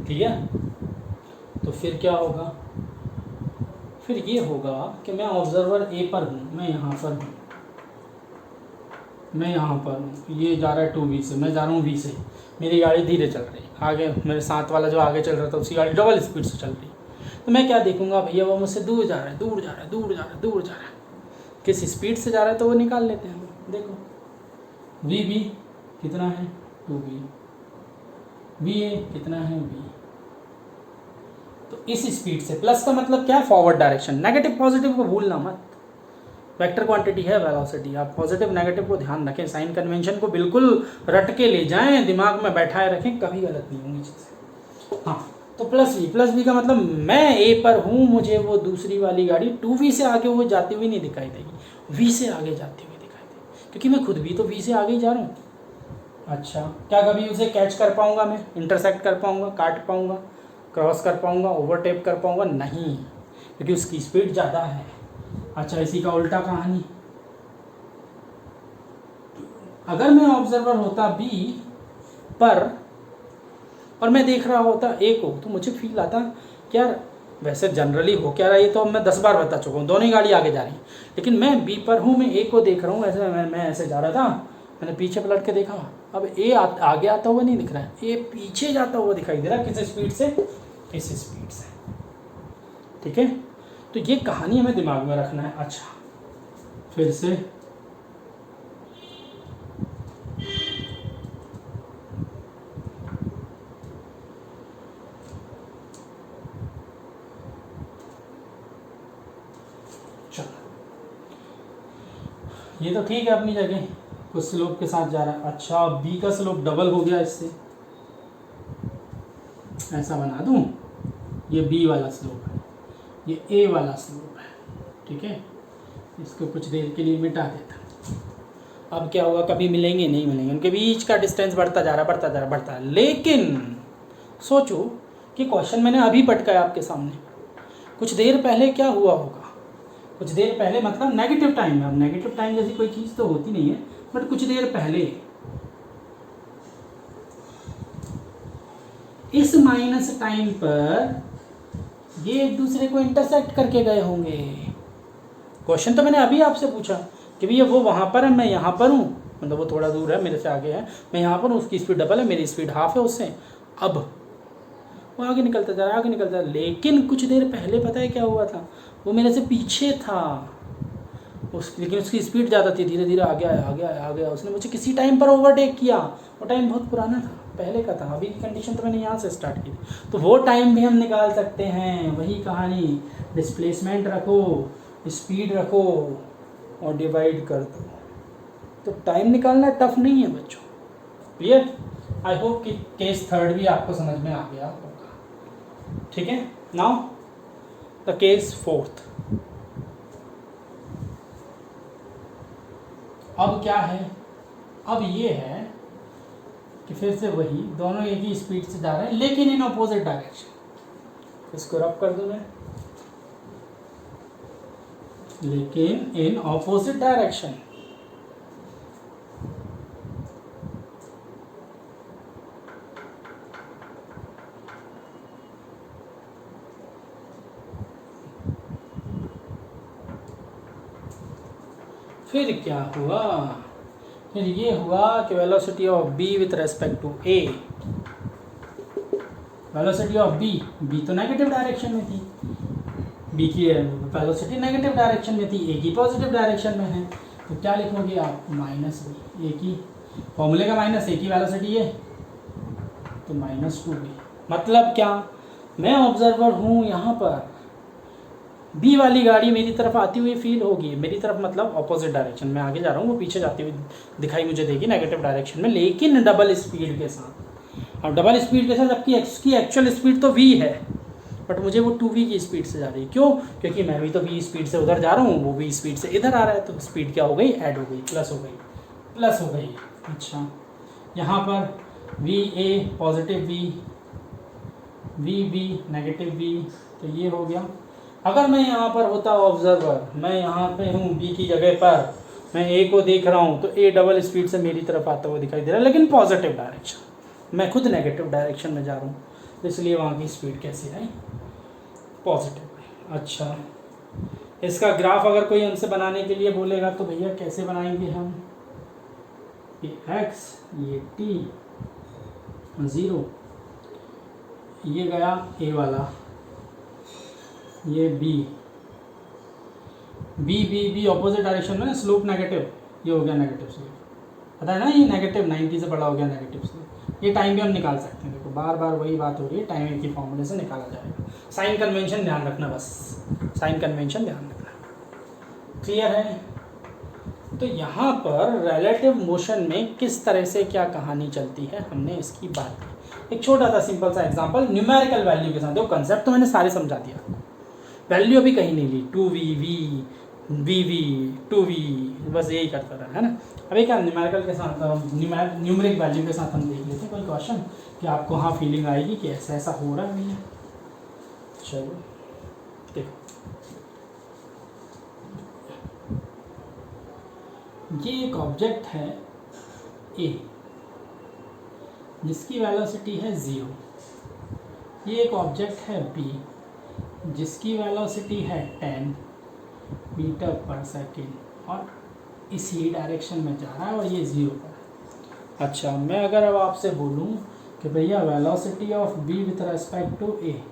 क्लियर? तो फिर क्या होगा? फिर ये होगा कि मैं ऑब्जर्वर ए पर हूँ, मैं यहाँ पर हूँ, मैं यहाँ पर हूँ, ये जा रहा है 2v से, मैं जा रहा हूँ v से, मेरी गाड़ी धीरे चल रही है, आगे मेरे साथ वाला जो आगे चल रहा था उसकी गाड़ी डबल स्पीड से चल रही है। तो मैं क्या देखूंगा? भैया वो मुझसे दूर जा रहा है, दूर जा रहा है, दूर जा रहा है, दूर जा रहा है, किस स्पीड से जा रहा है तो वो निकाल लेते हैं। देखो वी बी कितना है? 2v। वी ए कितना है? v। तो इस स्पीड से, प्लस का मतलब क्या है? Forward direction. नेगेटिव पॉजिटिव को भूलना मत, वेक्टर क्वांटिटी है वेलोसिटी, आप पॉजिटिव नेगेटिव को ध्यान रखें, साइन कन्वेंशन को बिल्कुल रट के ले जाएं, दिमाग में बैठाए रखें, कभी गलत नहीं होंगी चीज़ें। हाँ, तो प्लस वी का मतलब मैं ए पर हूँ, मुझे वो दूसरी वाली गाड़ी 2v से आगे वो जाती हुई नहीं दिखाई देगी, v से आगे जाती हुई दिखाई देगी, क्योंकि मैं खुद भी तो v से आगे ही जा रहा हूँ। अच्छा, क्या कभी उसे कैच कर पाऊंगा मैं? इंटरसेक्ट कर पाऊंगा? काट पाऊंगा? क्रॉस कर पाऊंगा? ओवरटेक कर पाऊंगा? नहीं, क्योंकि उसकी स्पीड ज़्यादा है। अच्छा, इसी का उल्टा कहानी, अगर मैं ऑब्जर्वर होता बी पर और मैं देख रहा होता ए को, तो मुझे फील आता कि यार वैसे जनरली हो क्या रहा है, ये तो अब मैं 10 बार बता चुका हूँ, दोनों ही गाड़ी आगे जा रही हैं, लेकिन मैं बी पर हूँ, मैं ए को देख रहा हूँ, ऐसे मैं ऐसे जा रहा था, मैंने पीछे पलट के देखा, अब ए आगे आता हुआ नहीं दिख रहा है, ए पीछे जाता हुआ दिखाई दे रहा है। किस स्पीड से? इस स्पीड से, ठीक है। तो ये कहानी हमें दिमाग में रखना है। अच्छा, फिर से ये तो ठीक है अपनी जगह, कुछ स्लोप के साथ जा रहा है। अच्छा, बी का स्लोप डबल हो गया, इससे ऐसा बना दूं, ये बी वाला स्लोप है, ये ए वाला स्लोप है, ठीक है। इसको कुछ देर के लिए मिटा देता। अब क्या होगा? कभी मिलेंगे नहीं मिलेंगे, उनके बीच का डिस्टेंस बढ़ता जा रहा है। लेकिन सोचो कि क्वेश्चन मैंने अभी पटकाया आपके सामने, कुछ देर पहले क्या हुआ होगा? कुछ देर पहले मतलब नेगेटिव टाइम में, अब नेगेटिव टाइम जैसी कोई चीज़ तो होती नहीं है, बट कुछ देर पहले इस माइनस टाइम पर ये एक दूसरे को इंटरसेक्ट करके गए होंगे। क्वेश्चन तो मैंने अभी आपसे पूछा कि भैया वो वहाँ पर है, मैं यहाँ पर हूँ, मतलब वो थोड़ा दूर है, मेरे से आगे है, मैं यहाँ पर हूँ, उसकी स्पीड डबल है, मेरी स्पीड हाफ है उससे। अब वो आगे निकलता जा रहा है, लेकिन कुछ देर पहले पता है क्या हुआ था? वो मेरे से पीछे था, लेकिन उसकी स्पीड ज़्यादा थी, धीरे धीरे आगे आया, उसने मुझे किसी टाइम पर ओवरटेक किया। वो टाइम बहुत पुराना था, पहले का था, अभी की कंडीशन तो मैंने यहाँ से स्टार्ट की थी, तो वो टाइम भी हम निकाल सकते हैं। वही कहानी, डिस्प्लेसमेंट रखो, स्पीड रखो और डिवाइड कर दो, तो टाइम निकालना टफ नहीं है बच्चों। क्लियर? आई होप कि केस थर्ड भी आपको समझ में आ गया होगा। ठीक है, नाउ द केस फोर्थ। अब क्या है, अब ये है कि फिर से वही दोनों एक ही स्पीड से जा रहे हैं लेकिन इन अपोजिट डायरेक्शन। इसको रब कर दूं मैं, लेकिन इन ऑपोजिट डायरेक्शन। फिर क्या हुआ, फिर ये हुआ कि velocity of B with respect to A, velocity of B तो नेगेटिव डायरेक्शन में थी, बी की वेलोसिटी नेगेटिव डायरेक्शन में थी, ए की पॉजिटिव डायरेक्शन में है, तो क्या लिखोगे आप, माइनस बी। ए की फॉर्मूले का माइनस, ए की वेलोसिटी है तो माइनस 2b। मतलब क्या, मैं ऑब्जर्वर हूँ यहाँ पर, बी वाली गाड़ी मेरी तरफ आती हुई फील होगी, मेरी तरफ मतलब अपोजिट डायरेक्शन में आगे जा रहा हूँ, वो पीछे जाती हुई दिखाई मुझे देगी नेगेटिव डायरेक्शन में, लेकिन डबल स्पीड के साथ। अब डबल स्पीड के साथ जबकि इसकी एक्चुअल स्पीड तो v है, बट मुझे वो 2v की स्पीड से जा रही है। क्यों? क्योंकि मैं भी तो v स्पीड से उधर जा रहा हूँ, वो v स्पीड से इधर आ रहा है, तो स्पीड क्या हो गई, ऐड हो गई, प्लस हो गई, प्लस हो गई। अच्छा, यहाँ पर v a positive v b negative v, तो ये हो गया। अगर मैं यहाँ पर होता ऑब्जर्वर, मैं यहाँ पे हूँ बी की जगह पर, मैं ए को देख रहा हूँ, तो ए डबल स्पीड से मेरी तरफ आता हुआ दिखाई दे रहा है, लेकिन पॉजिटिव डायरेक्शन, मैं खुद नेगेटिव डायरेक्शन में जा रहा हूँ, तो इसलिए वहाँ की स्पीड कैसी रही, पॉजिटिव। अच्छा, इसका ग्राफ अगर कोई हमसे बनाने के लिए बोलेगा तो भैया कैसे बनाएंगे हम, ये x, ये t, 0, ये गया a वाला, ये b ऑपोजिट डायरेक्शन में ना, स्लोप नेगेटिव, ये हो गया नेगेटिव स्लोप, पता है ना, ये नेगेटिव 90 से बड़ा हो गया नेगेटिव स्लोप। ये टाइम भी हम निकाल सकते हैं, देखो बार बार वही बात हो रही है, टाइम की फॉर्मूले से निकाला जाएगा। साइन कन्वेंशन ध्यान रखना, बस साइन कन्वेंशन ध्यान रखना। क्लियर है? तो यहाँ पर रिलेटिव मोशन में किस तरह से क्या कहानी चलती है, हमने इसकी बात की। एक छोटा सा सिंपल सा एग्जांपल न्यूमेरिकल वैल्यू के साथ। देखो कंसेप्ट तो मैंने सारे समझा दिया, वैल्यू अभी कहीं नहीं ली, 2v 2v, बस यही करता रहा है ना। अभी क्या न्यूमेरिकल के साथ, न्यूमेरिक वैल्यू के साथ हम देख लेते हैं कोई क्वेश्चन कि आपको हाँ फीलिंग आएगी कि ऐसा ऐसा हो रहा है भैया। चलो देखो, ये एक ऑब्जेक्ट है ए जिसकी वेलोसिटी है 0, ये एक ऑब्जेक्ट है बी जिसकी वेलोसिटी है 10 मीटर पर सेकेंड और इसी डायरेक्शन में जा रहा है और ये 0 पर। अच्छा, मैं अगर अब आपसे बोलूं कि भैया velocity of B with respect to A,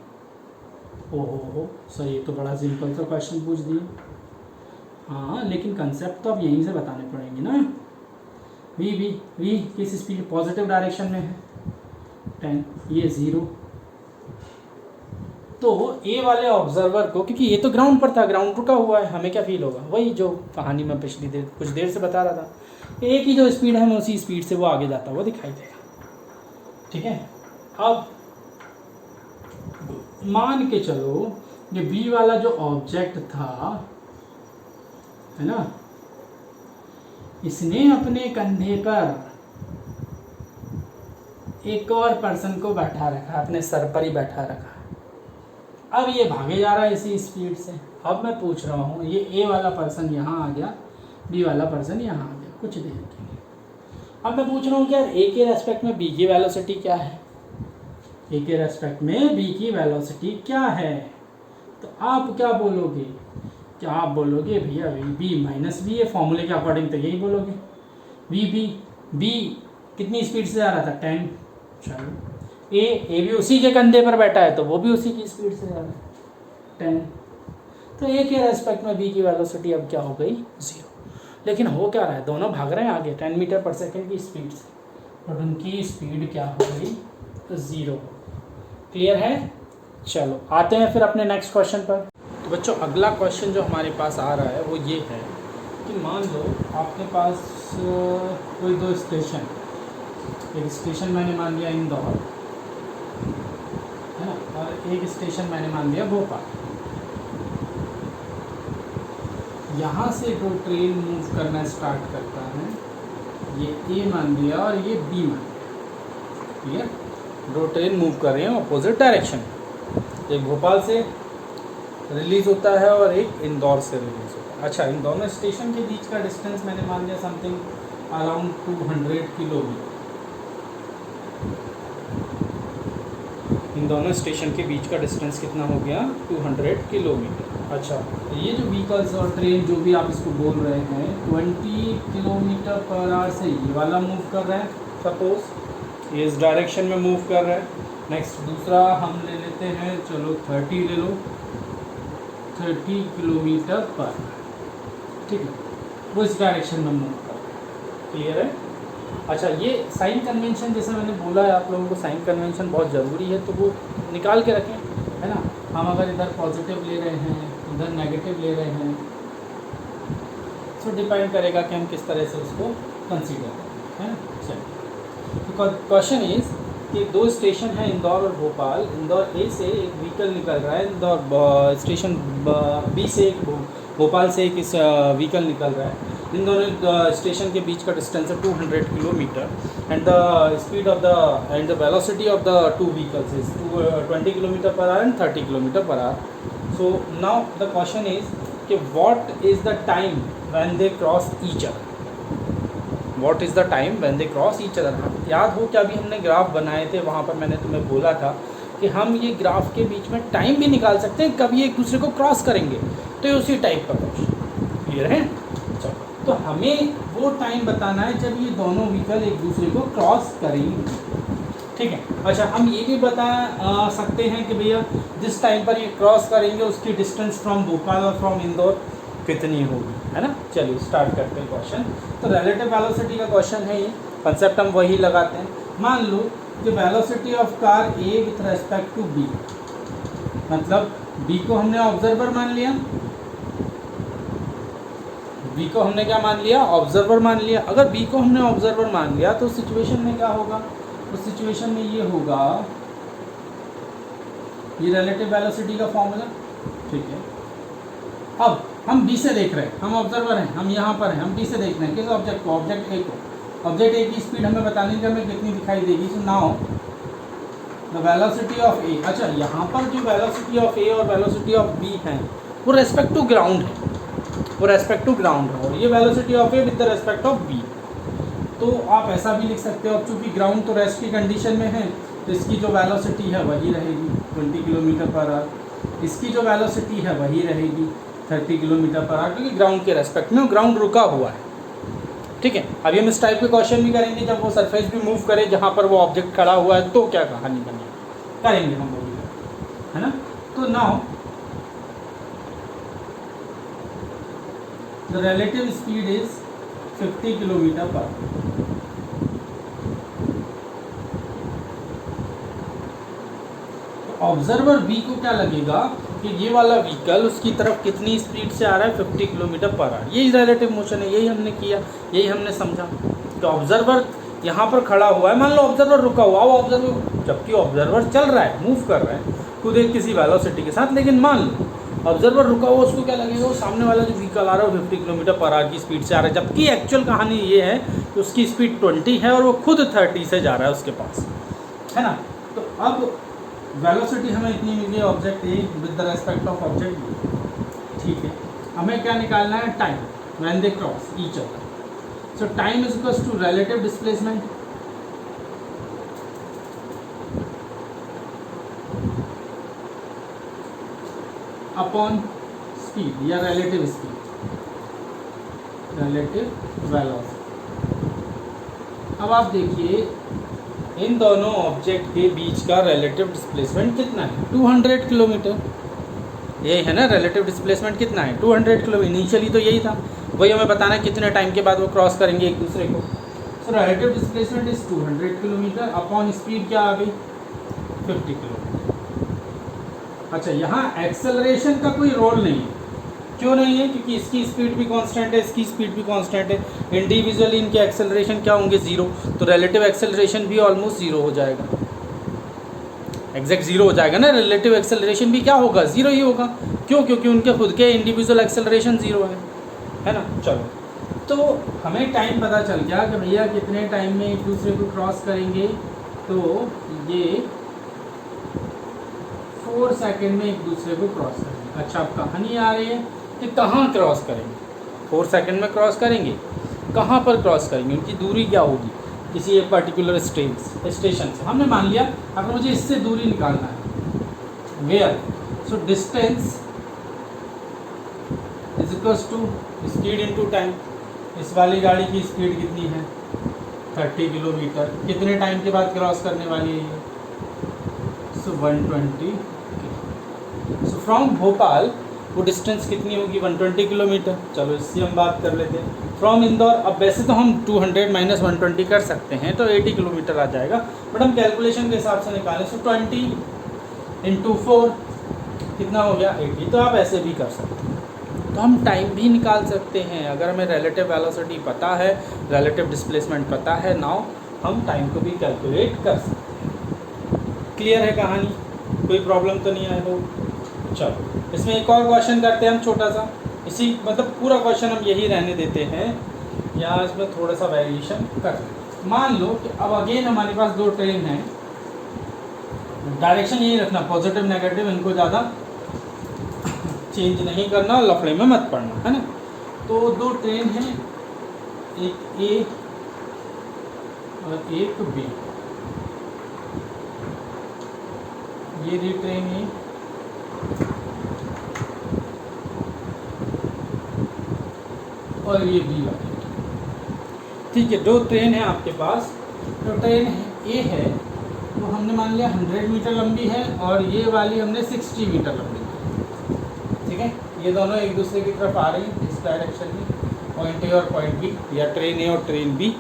ओहो सर ये तो बड़ा सिंपल सा क्वेश्चन पूछ दिए। हाँ, लेकिन कंसेप्ट तो अब यहीं से बताने पड़ेंगे ना। वी किस स्पीड, पॉजिटिव डायरेक्शन में है 10, ये 0, तो ए वाले ऑब्जर्वर को, क्योंकि ये तो ग्राउंड पर था, ग्राउंड रुका हुआ है, हमें क्या फील होगा, वही जो कहानी में पिछली कुछ देर से बता रहा था, ए की जो स्पीड है उसी स्पीड से वो आगे जाता हुआ दिखाई देगा। ठीक है, अब मान के चलो ये बी वाला जो ऑब्जेक्ट था, है ना, इसने अपने कंधे पर एक और पर्सन को बैठा रखा, अपने सर पर ही बैठा रखा। अब ये भागे जा रहा है इसी स्पीड से। अब मैं पूछ रहा हूँ, ये ए वाला पर्सन यहाँ आ गया, बी वाला पर्सन यहाँ आ गया कुछ देर के लिए। अब मैं पूछ रहा हूँ कि यार ए के रेस्पेक्ट में बी की वेलोसिटी क्या है, ए के रेस्पेक्ट में बी की वेलोसिटी क्या है। तो आप क्या बोलोगे, क्या आप बोलोगे भैया बी माइनस बी है, फॉर्मूले के अकॉर्डिंग तो यही बोलोगे। बी कितनी स्पीड से जा रहा था 10, चलो ए भी उसी के कंधे पर बैठा है तो वो भी उसी की स्पीड से जा रहा है 10, तो ए के रेस्पेक्ट में बी की वेलोसिटी अब क्या हो गई 0। लेकिन हो क्या रहा है, दोनों भाग रहे हैं आगे 10 मीटर पर सेकेंड की स्पीड से, और उनकी स्पीड क्या हो गई 0। क्लियर है? चलो आते हैं फिर अपने नेक्स्ट क्वेश्चन पर। तो बच्चों अगला क्वेश्चन जो हमारे पास आ रहा है वो ये है कि मान लो आपके पास कोई दो स्टेशन, एक स्टेशन मैंने मान लिया इंदौर, है ना, और एक स्टेशन मैंने मान लिया भोपाल। यहाँ से जो ट्रेन मूव करना स्टार्ट करता है, ये ए मान लिया और ये बी मान लिया, ठीक है। दो ट्रेन मूव कर रहे हैं अपोजिट डायरेक्शन, एक भोपाल से रिलीज़ होता है और एक इंदौर से रिलीज़ होता है। अच्छा, इन दोनों स्टेशन के बीच का डिस्टेंस मैंने मान लिया समथिंग अराउंड 200 किलोमीटर। इन दोनों स्टेशन के बीच का डिस्टेंस कितना हो गया? 200 किलोमीटर। अच्छा, ये जो व्हीकल्स और ट्रेन जो भी आप इसको बोल रहे हैं 20 किलोमीटर पर आवर से ये वाला मूव कर रहा है, सपोज ये इस डायरेक्शन में मूव कर रहा है। नेक्स्ट दूसरा हम ले लेते हैं, चलो 30 ले लो, 30 किलोमीटर पर, ठीक है, वो इस डायरेक्शन में मूव कर रहा है। क्लियर है? अच्छा, ये साइन कन्वेंशन जैसे मैंने बोला है आप लोगों को, साइन कन्वेंशन बहुत ज़रूरी है, तो वो निकाल के रखें, है ना। हम अगर इधर पॉजिटिव ले रहे हैं, इधर नेगेटिव ले रहे हैं, तो डिपेंड करेगा कि हम किस तरह से उसको कंसीडर करें, है ना। चलिए, तो क्वेश्चन इज कि दो स्टेशन है इंदौर और भोपाल। इंदौर ए से एक व्हीकल निकल रहा है, इंदौर स्टेशन बी से एक भोपाल से एक इस व्हीकल निकल रहा है। इन दोनों स्टेशन के बीच का डिस्टेंस है 200 kilometre and the speed of the and the velocity of the two vehicles is 20 kilometre per hour and 30 kilometre per hour. So now the question is कि what is the time when they cross each other, what is the time when they cross each other. याद हो कि अभी हमने graph बनाए थे, वहाँ पर मैंने तुम्हें बोला था कि हम ये ग्राफ के बीच में टाइम भी निकाल सकते हैं, कभी एक दूसरे को क्रॉस करेंगे, तो ये उसी टाइप का क्वेश्चन। क्लियर है? चलो, तो हमें वो टाइम बताना है जब ये दोनों व्हीकल एक दूसरे को क्रॉस करेंगे, ठीक है। अच्छा, हम ये भी बता सकते हैं कि भैया जिस टाइम पर ये क्रॉस करेंगे उसकी डिस्टेंस फ्रॉम भोपाल और फ्रॉम इंदौर कितनी होगी, है ना। चलिए स्टार्ट करते हैं क्वेश्चन। तो रिलेटिव वेलोसिटी का क्वेश्चन है ये, कंसेप्ट हम वही लगाते हैं। मान लो कि velocity of car A with respect to B, मतलब बी को हमने ऑब्जर्वर मान लिया, बी को हमने क्या मान लिया? ऑब्जर्वर मान लिया। अगर बी को हमने ऑब्जर्वर मान लिया तो सिचुएशन में क्या होगा? उस सिचुएशन में ये होगा, ये रिलेटिव वेलोसिटी का फॉर्मूला, ठीक है। अब हम बी से देख रहे हैं, हम ऑब्जर्वर हैं, हम यहाँ पर हैं, हम बी से देख रहे हैं किस ऑब्जेक्ट को? ऑब्जेक्ट ए को। ऑब्जेक्ट ए की स्पीड हमें बताने का हमें कितनी दिखाई देगी? So now the velocity of A. अच्छा, यहाँ पर जो वेलोसिटी ऑफ ए और वेलोसिटी ऑफ बी है वो रेस्पेक्ट टू ग्राउंड है, वो रेस्पेक्ट टू ग्राउंड है, और ये velocity of A with the respect of B. तो आप ऐसा भी लिख सकते हो, अब चूँकि ग्राउंड तो रेस्ट की कंडीशन में है तो इसकी जो वेलोसिटी है वही रहेगी 20 किलोमीटर पर आवर, इसकी जो वेलोसिटी है वही रहेगी 30 किलोमीटर पर आवर, क्योंकि ग्राउंड के रेस्पेक्ट में ग्राउंड रुका हुआ है, ठीक है। अभी हम इस टाइप के क्वेश्चन भी करेंगे, जब वो सरफेस भी मूव करे जहाँ पर वो ऑब्जेक्ट खड़ा हुआ है, तो क्या कहानी बनेगी, करेंगे हम वो भी, है ना। तो now the relative speed is 50 kilometre पर। तो ऑब्जर्वर बी को क्या लगेगा कि ये वाला व्हीकल उसकी तरफ कितनी स्पीड से आ रहा है? 50 किलोमीटर पर आवर। यही रिलेटिव मोशन है, यही हमने किया, यही हमने समझा। तो ऑब्जर्वर यहाँ पर खड़ा हुआ है, मान लो ऑब्जर्वर रुका हुआ, वो ऑब्जर्वर, जबकि ऑब्जर्वर चल रहा है, मूव कर रहा है खुद एक किसी वेलोसिटी के साथ, लेकिन मान लो ऑब्जर्वर रुका हुआ, उसको क्या लगेगा? वो सामने वाला जो व्हीकल आ रहा है वो 50 किलोमीटर पर आवर की स्पीड से आ रहा है, जबकि एक्चुअल कहानी ये है कि उसकी स्पीड 20 है और वो खुद 30 से जा रहा है उसके पास, है ना। तो अब वेलोसिटी हमें इतनी मिल गई object A with the respect of object B, ठीक है। हमें क्या निकालना है? Time when they cross each other. So time is equals to relative displacement upon speed या रिलेटिव स्पीड, रिलेटिव वेलोसिटी। अब आप देखिए इन दोनों ऑब्जेक्ट के बीच का रिलेटिव डिस्प्लेसमेंट कितना है? 200 किलोमीटर। यही है ना रिलेटिव डिस्प्लेसमेंट, कितना है? 200 किलोमीटर। इनिशियली तो यही था, वही हमें बताना है कितने टाइम के बाद वो क्रॉस करेंगे एक दूसरे को। So relative displacement is 200 kilometre upon speed क्या आ गई? 50 किलोमीटर। अच्छा, यहाँ एक्सेलरेशन का कोई रोल नहीं है, क्यों नहीं है? क्योंकि इसकी स्पीड भी कांस्टेंट है, इसकी स्पीड भी कांस्टेंट है, इंडिविजुअली इनके एक्सेलरेशन क्या होंगे? ज़ीरो, तो रिलेटिव एक्सेलरेशन भी ऑलमोस्ट ज़ीरो हो जाएगा, एग्जैक्ट ज़ीरो हो जाएगा ना, रिलेटिव एक्सेलरेशन भी क्या होगा? ज़ीरो ही होगा। क्यों? क्योंकि उनके खुद के इंडिविजुअल एक्सेलरेशन ज़ीरो है ना। चलो, तो हमें टाइम पता चल गया कि भैया कितने टाइम में एक दूसरे को क्रॉस करेंगे, तो ये 4 सेकेंड में एक दूसरे को क्रॉस करेंगे। अच्छा, अब कहानी आ रही है कि कहाँ क्रॉस करेंगे? 4 सेकेंड में क्रॉस करेंगे, कहाँ पर क्रॉस करेंगे? उनकी दूरी क्या होगी किसी एक पर्टिकुलर स्टेशन से? हमने मान लिया अगर मुझे इससे दूरी निकालना है, where, so distance is equals to speed into time. इस वाली गाड़ी की स्पीड कितनी है? 30 किलोमीटर। कितने टाइम के बाद क्रॉस करने वाली है ये? सो 120। सो फ्रॉम भोपाल वो डिस्टेंस कितनी होगी? 120 किलोमीटर। चलो इससे हम बात कर लेते हैं। फ्रॉम इंदौर, अब वैसे तो हम 200 माइनस 120 कर सकते हैं तो 80 किलोमीटर आ जाएगा, बट हम कैलकुलेशन के हिसाब से निकालें। सो 20 इंटू 4 कितना हो गया? 80। तो आप ऐसे भी कर सकते हैं, तो हम टाइम भी निकाल सकते हैं अगर हमें रिलेटिव वेलोसिटी पता है, रिलेटिव डिस्प्लेसमेंट पता है, नाउ हम टाइम को भी कैलकुलेट कर सकते हैं। क्लियर है कहानी? कोई प्रॉब्लम तो नहीं आया हो? चलो इसमें एक और क्वेश्चन करते हैं हम छोटा सा, इसी मतलब पूरा क्वेश्चन हम यही रहने देते हैं, या इसमें थोड़ा सा वेरिएशन कर सकते हैं। मान लो कि अब अगेन हमारे पास दो ट्रेन हैं, डायरेक्शन यही रखना, पॉजिटिव नेगेटिव, इनको ज़्यादा चेंज नहीं करना, लफड़े में मत पड़ना, है ना। तो दो ट्रेन हैं, एक ए और एक बी। ये रही ट्रेन ए और ये बी वाली, ठीक है। दो ट्रेन है आपके पास, तो ट्रेन ए है वो हमने मान लिया 100 मीटर लंबी है और ये वाली हमने 60 मीटर लंबी है, ठीक है। ये दोनों एक दूसरे की तरफ आ रही हैं इस डायरेक्शन में, पॉइंट ए और पॉइंट बी, या ट्रेन ए और ट्रेन बी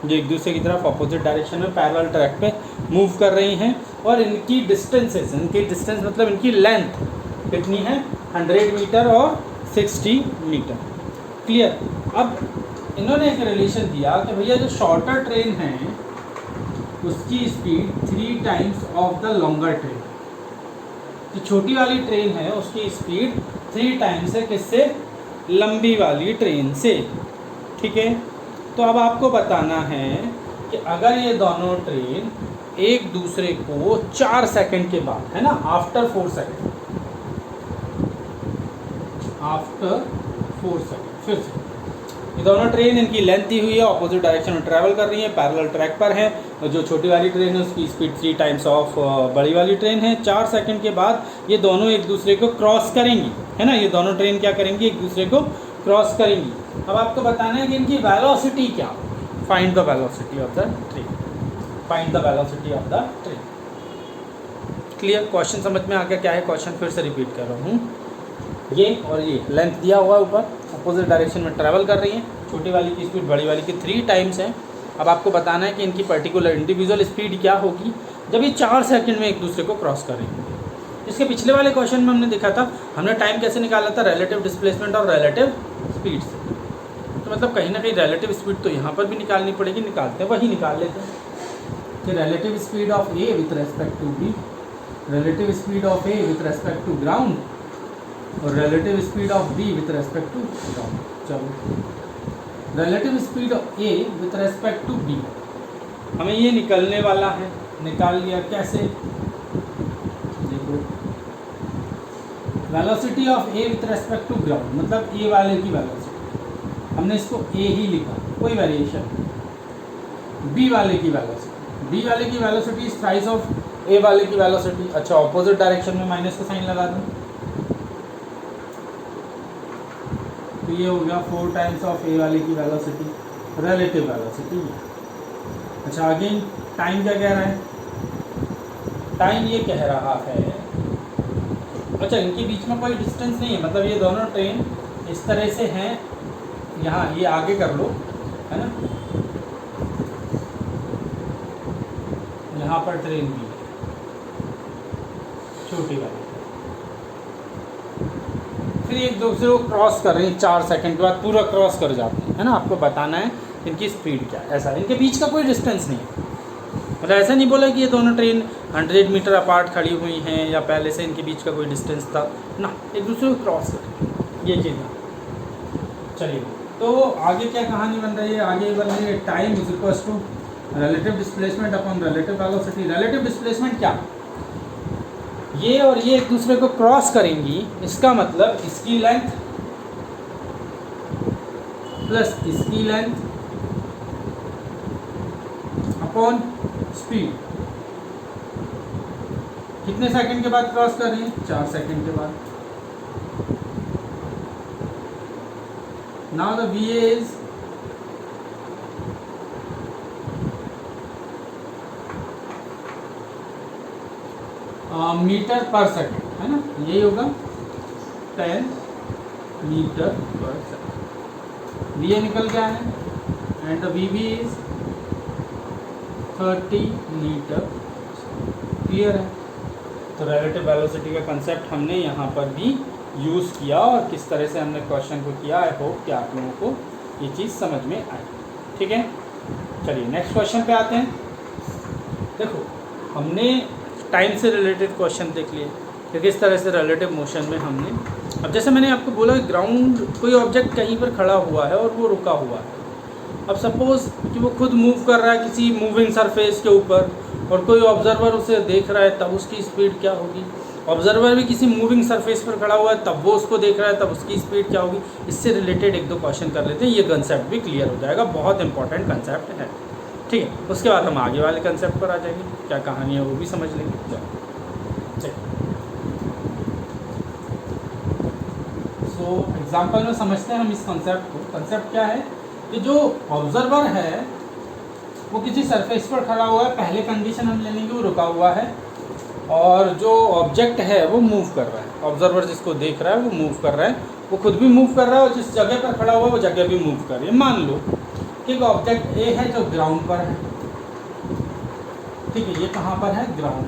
जो एक दूसरे की तरफ अपोजिट डायरेक्शन में पैरेलल ट्रैक पे मूव कर रही हैं, और इनकी डिस्टेंसेस, इनकी डिस्टेंस मतलब इनकी लेंथ कितनी है? 100 मीटर और 60 मीटर। क्लियर? अब इन्होंने एक रिलेशन दिया कि भैया जो शॉर्टर ट्रेन है उसकी speed 3 times of the longer train. जो छोटी वाली ट्रेन है उसकी स्पीड 3 टाइम्स है किससे? लंबी वाली ट्रेन से, ठीक है। तो अब आपको बताना है कि अगर ये दोनों ट्रेन एक दूसरे को 4 सेकंड के बाद, है ना, आफ्टर 4 सेकंड, आफ्टर 4 सेकंड फिर से ये दोनों ट्रेन, इनकी लेंथ दी हुई है, ऑपोजिट डायरेक्शन में ट्रैवल कर रही है, पैरेलल ट्रैक पर है, और जो छोटी वाली ट्रेन है उसकी स्पीड 3 टाइम्स ऑफ बड़ी वाली ट्रेन है। 4 सेकंड के बाद ये दोनों एक दूसरे को क्रॉस करेंगी, है ना। ये दोनों ट्रेन क्या करेंगी? एक दूसरे को क्रॉस करेंगी। अब आपको बताना है कि इनकी वेलोसिटी क्या, find the velocity of the train, find the velocity of the train. Clear? Question समझ में आ गया क्या है? क्वेश्चन फिर से रिपीट कर रहा हूँ, ये और ये लेंथ दिया हुआ है ऊपर, अपोजिट डायरेक्शन में ट्रैवल कर रही है, छोटी वाली की स्पीड बड़ी वाली की 3 टाइम्स है। अब आपको बताना है कि इनकी पर्टिकुलर इंडिविजुअल स्पीड क्या होगी जब ये 4 सेकंड में एक दूसरे को क्रॉस करेंगे। इसके पिछले वाले क्वेश्चन में हमने देखा था, हमने टाइम कैसे निकाला था? रिलेटिव डिस्प्लेसमेंट और रिलेटिव स्पीड से। तो मतलब कहीं ना कहीं रिलेटिव स्पीड तो यहाँ पर भी निकालनी पड़ेगी, निकालते हैं, वही निकाल लेते हैं कि relative speed of A with respect to B, relative speed of A with respect to ground, और relative speed of B with respect to ground. चलो, relative speed of A with respect to B हमें ये निकलने वाला है, निकाल लिया। कैसे? देखो, velocity of A with respect to ground मतलब ए वाले की वेलोसिटी, हमने इसको ए ही लिखा, कोई वेरिएशन। बी वाले की वेलोसिटी, बी वाले की वेलोसिटी इज थ्राइस ऑफ ए वाले की वेलोसिटी। अच्छा, ऑपोजिट डायरेक्शन में माइनस का साइन लगा दूँ तो ये हो गया 4 टाइम्स ऑफ ए वाले की वेलोसिटी, रिलेटिव वेलोसिटी। अच्छा, अगेन टाइम क्या कह रहा है? टाइम ये कह रहा है, अच्छा इनके बीच में कोई डिस्टेंस नहीं है, मतलब ये दोनों ट्रेन इस तरह से हैं, यहाँ ये आगे कर लो, है ना, यहाँ पर ट्रेन भी है, छोटी वाली, फिर एक दूसरे को क्रॉस कर रहे हैं 4 सेकंड के बाद पूरा क्रॉस कर जाते हैं, है ना। आपको बताना है इनकी स्पीड क्या है, ऐसा इनके बीच का कोई डिस्टेंस नहीं है। मतलब ऐसा नहीं बोला कि ये दोनों ट्रेन 100 मीटर अपार्ट खड़ी हुई हैं या पहले से इनके बीच का कोई डिस्टेंस था ना, एक दूसरे को क्रॉस कर, ये चीज़ है। चलिए, तो आगे क्या कहानी बन रही है, आगे बन रही है time is equals to relative displacement upon relative velocity. Relative displacement क्या, ये और ये एक दूसरे को क्रॉस करेंगी, इसका मतलब इसकी लेंथ प्लस इसकी लेंथ अपॉन स्पीड। कितने सेकंड के बाद क्रॉस कर रही है, 4 सेकंड के बाद। Now the VA is metre per second, है ना, यही होगा 10 मीटर पर सेकंड। VA निकल गया है and the VB is 30 metre. Clear है। तो रिलेटिव वेलोसिटी का कंसेप्ट हमने यहाँ पर भी यूज़ किया और किस तरह से हमने क्वेश्चन को किया, आई होप कि आप लोगों को ये चीज़ समझ में आई। ठीक है, चलिए नेक्स्ट क्वेश्चन पे आते हैं। देखो, हमने टाइम से रिलेटेड क्वेश्चन देख लिए कि किस तरह से रिलेटिव मोशन में हमने, अब जैसे मैंने आपको बोला ग्राउंड, कोई ऑब्जेक्ट कहीं पर खड़ा हुआ है और वो रुका हुआ है। अब सपोज़ कि वो खुद मूव कर रहा है किसी मूविंग सरफेस के ऊपर और कोई ऑब्जर्वर उसे देख रहा है, तब उसकी स्पीड क्या होगी। ऑब्जर्वर भी किसी मूविंग सरफेस पर खड़ा हुआ है, तब वो उसको देख रहा है, तब उसकी स्पीड क्या होगी। इससे रिलेटेड एक दो क्वेश्चन कर लेते हैं, ये कंसेप्ट भी क्लियर हो जाएगा। बहुत इंपॉर्टेंट कंसेप्ट है। ठीक है, उसके बाद हम आगे वाले कंसेप्ट पर आ जाएंगे, क्या कहानी है वो भी समझ लेंगे। चलो, सो एग्जाम्पल में समझते हैं हम इस कंसेप्ट को। कंसेप्ट क्या है कि जो ऑब्जर्वर है वो किसी सरफेस पर खड़ा हुआ है, पहले कंडीशन हम ले लेंगे वो रुका हुआ है, और जो ऑब्जेक्ट है वो मूव कर रहा है। ऑब्जर्वर जिसको देख रहा है वो मूव कर रहा है, वो खुद भी मूव कर रहा है और जिस जगह पर खड़ा हुआ है वो जगह भी मूव कर रही है। मान लो कि एक ऑब्जेक्ट ए है जो ग्राउंड पर है, ठीक है, ये कहाँ पर है, ग्राउंड।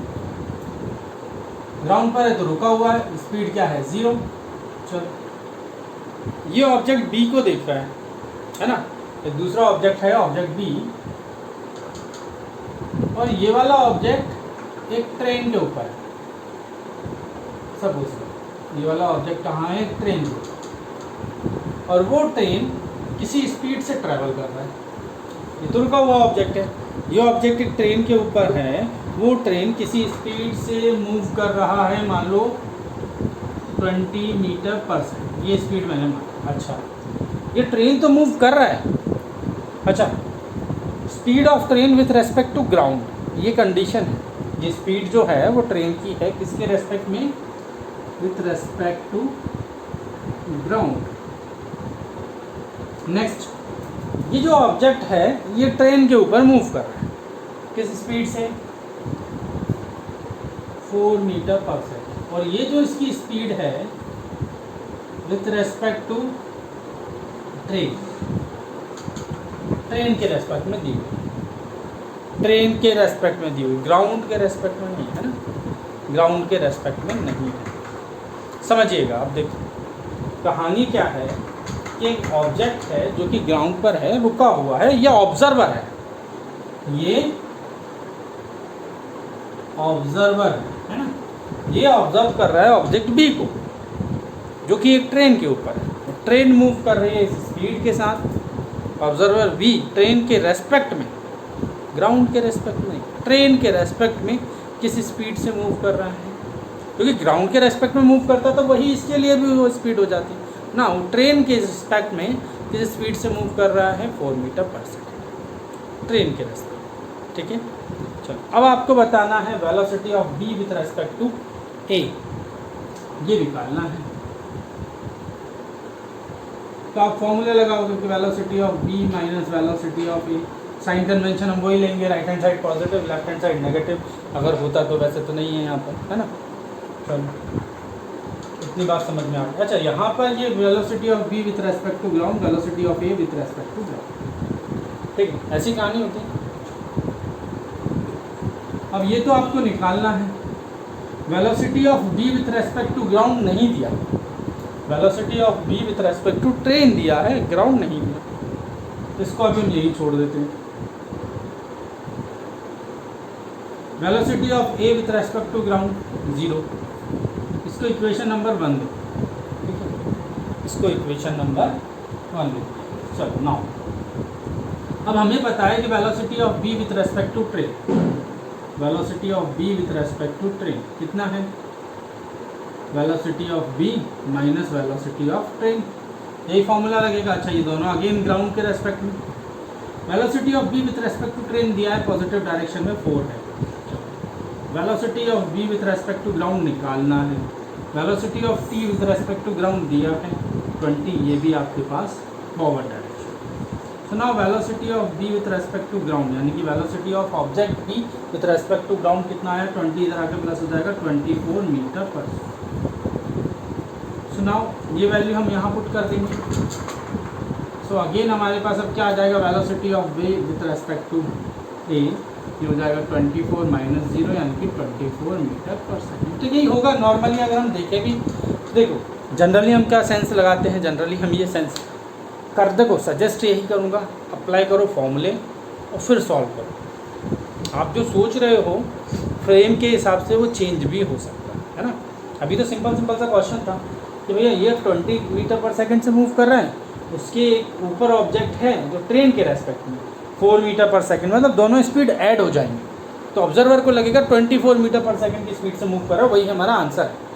ग्राउंड पर है तो रुका हुआ है, स्पीड क्या है, 0। चलो, ये ऑब्जेक्ट बी को देख रहा है ना, एक दूसरा ऑब्जेक्ट है ऑब्जेक्ट बी, और ये वाला ऑब्जेक्ट एक ट्रेन के ऊपर है। सपोज ये वाला ऑब्जेक्ट कहाँ है, एक ट्रेन के ऊपर, और वो ट्रेन किसी स्पीड से ट्रैवल कर रहा है। ये तो रुका हुआ ऑब्जेक्ट है, ये ऑब्जेक्ट एक ट्रेन के ऊपर है, वो ट्रेन किसी स्पीड से मूव कर रहा है, मान लो 20 मीटर पर सेकंड, ये स्पीड मैंने माना। अच्छा, ये ट्रेन तो मूव कर रहा है। अच्छा, speed of train with respect to ground, ये कंडीशन है। ये स्पीड जो है वो ट्रेन की है किसके रेस्पेक्ट में, with respect to ground. Next, ये जो ऑब्जेक्ट है ये ट्रेन के ऊपर मूव कर रहा है, किस स्पीड से, 4 मीटर पर सेकंड, और ये जो इसकी स्पीड है with respect to train, train के रेस्पेक्ट में दी हुई, ट्रेन के रेस्पेक्ट में दी हुई, ग्राउंड के रेस्पेक्ट में नहीं है ना, ग्राउंड के रेस्पेक्ट में नहीं है। समझिएगा, अब देखिए कहानी क्या है कि एक ऑब्जेक्ट है जो कि ग्राउंड पर है, रुका हुआ है, ये ऑब्जर्वर है, ये ऑब्जर्वर है ना, ये ऑब्जर्व कर रहा है ऑब्जेक्ट बी को जो कि एक ट्रेन के ऊपर है। ट्रेन मूव कर रही है इस स्पीड के साथ, ऑब्जर्वर बी ट्रेन के रेस्पेक्ट में, ग्राउंड के रेस्पेक्ट में, ट्रेन के रेस्पेक्ट में किस स्पीड से मूव कर रहा है। क्योंकि ग्राउंड के रेस्पेक्ट में मूव करता तो वही इसके लिए भी वो स्पीड हो जाती ना, वो ट्रेन के रेस्पेक्ट में किस स्पीड से मूव कर रहा है, 4 मीटर पर सेकेंड, ट्रेन के रेस्पेक्ट। ठीक है, चलो अब आपको बताना है velocity of B with respect to A, ये निकालना है। तो आप फॉर्मूले लगाओगे कि velocity of B minus velocity of A, sign convention हम वही लेंगे, right hand side positive, left hand side negative, अगर होता तो, वैसे तो नहीं है यहाँ पर, है ना। चलो इतनी बात समझ में आ गई। अच्छा, यहाँ पर ये velocity of B with respect to ground, velocity of A with respect to ground, ठीक है, ऐसी कहानी होती है। अब ये तो आपको निकालना है, velocity of B with respect to ground नहीं दिया, velocity of B with respect to train दिया है, ग्राउंड नहीं दिया, इसको अभी हम यही छोड़ देते हैं। Velocity of A with respect to ground 0, इसको इक्वेशन नंबर 1 दो, ठीक है, इसको इक्वेशन नंबर 1 दो। चलो नाउ अब हमें पता है कि velocity of B with respect to train, velocity of B with respect to train कितना है, velocity of B minus velocity of train, यही फॉर्मूला लगेगा। अच्छा ये दोनों अगेन ग्राउंड के रेस्पेक्ट में, velocity of B with respect to train दिया है पॉजिटिव डायरेक्शन में 4 है, velocity of B with respect to ground निकालना है, velocity of T with respect to ground दिया है 20, ये भी आपके पास forward direction. So now velocity of B with respect to ground यानी कि velocity of object B with respect to ground कितना है 20, इधर आके प्लस हो जाएगा 24 metre per second. So now ये वैल्यू हम यहाँ पुट कर देंगे। सो अगेन हमारे पास अब क्या आ जाएगा, velocity of B with respect to A, ये हो जाएगा 24 माइनस 0 यानी कि 24 मीटर पर सेकेंड। तो यही होगा नॉर्मली, अगर हम देखें भी देखो जनरली हम क्या सेंस लगाते हैं, जनरली हम ये सेंस कर देखो सजेस्ट यही करूँगा, अप्लाई करो फॉर्मूले और फिर सॉल्व करो। आप जो सोच रहे हो फ्रेम के हिसाब से वो चेंज भी हो सकता है ना। अभी तो सिंपल सा क्वेश्चन था कि भैया ये 20 मीटर पर सेकंड से मूव कर रहा है, उसके ऊपर ऑब्जेक्ट है जो ट्रेन के रेस्पेक्ट में 4 मीटर पर सेकंड, मतलब दोनों स्पीड ऐड हो जाएंगे तो ऑब्जर्वर को लगेगा 24 मीटर पर सेकंड की स्पीड से मूव कर रहा है, वही हमारा आंसर है।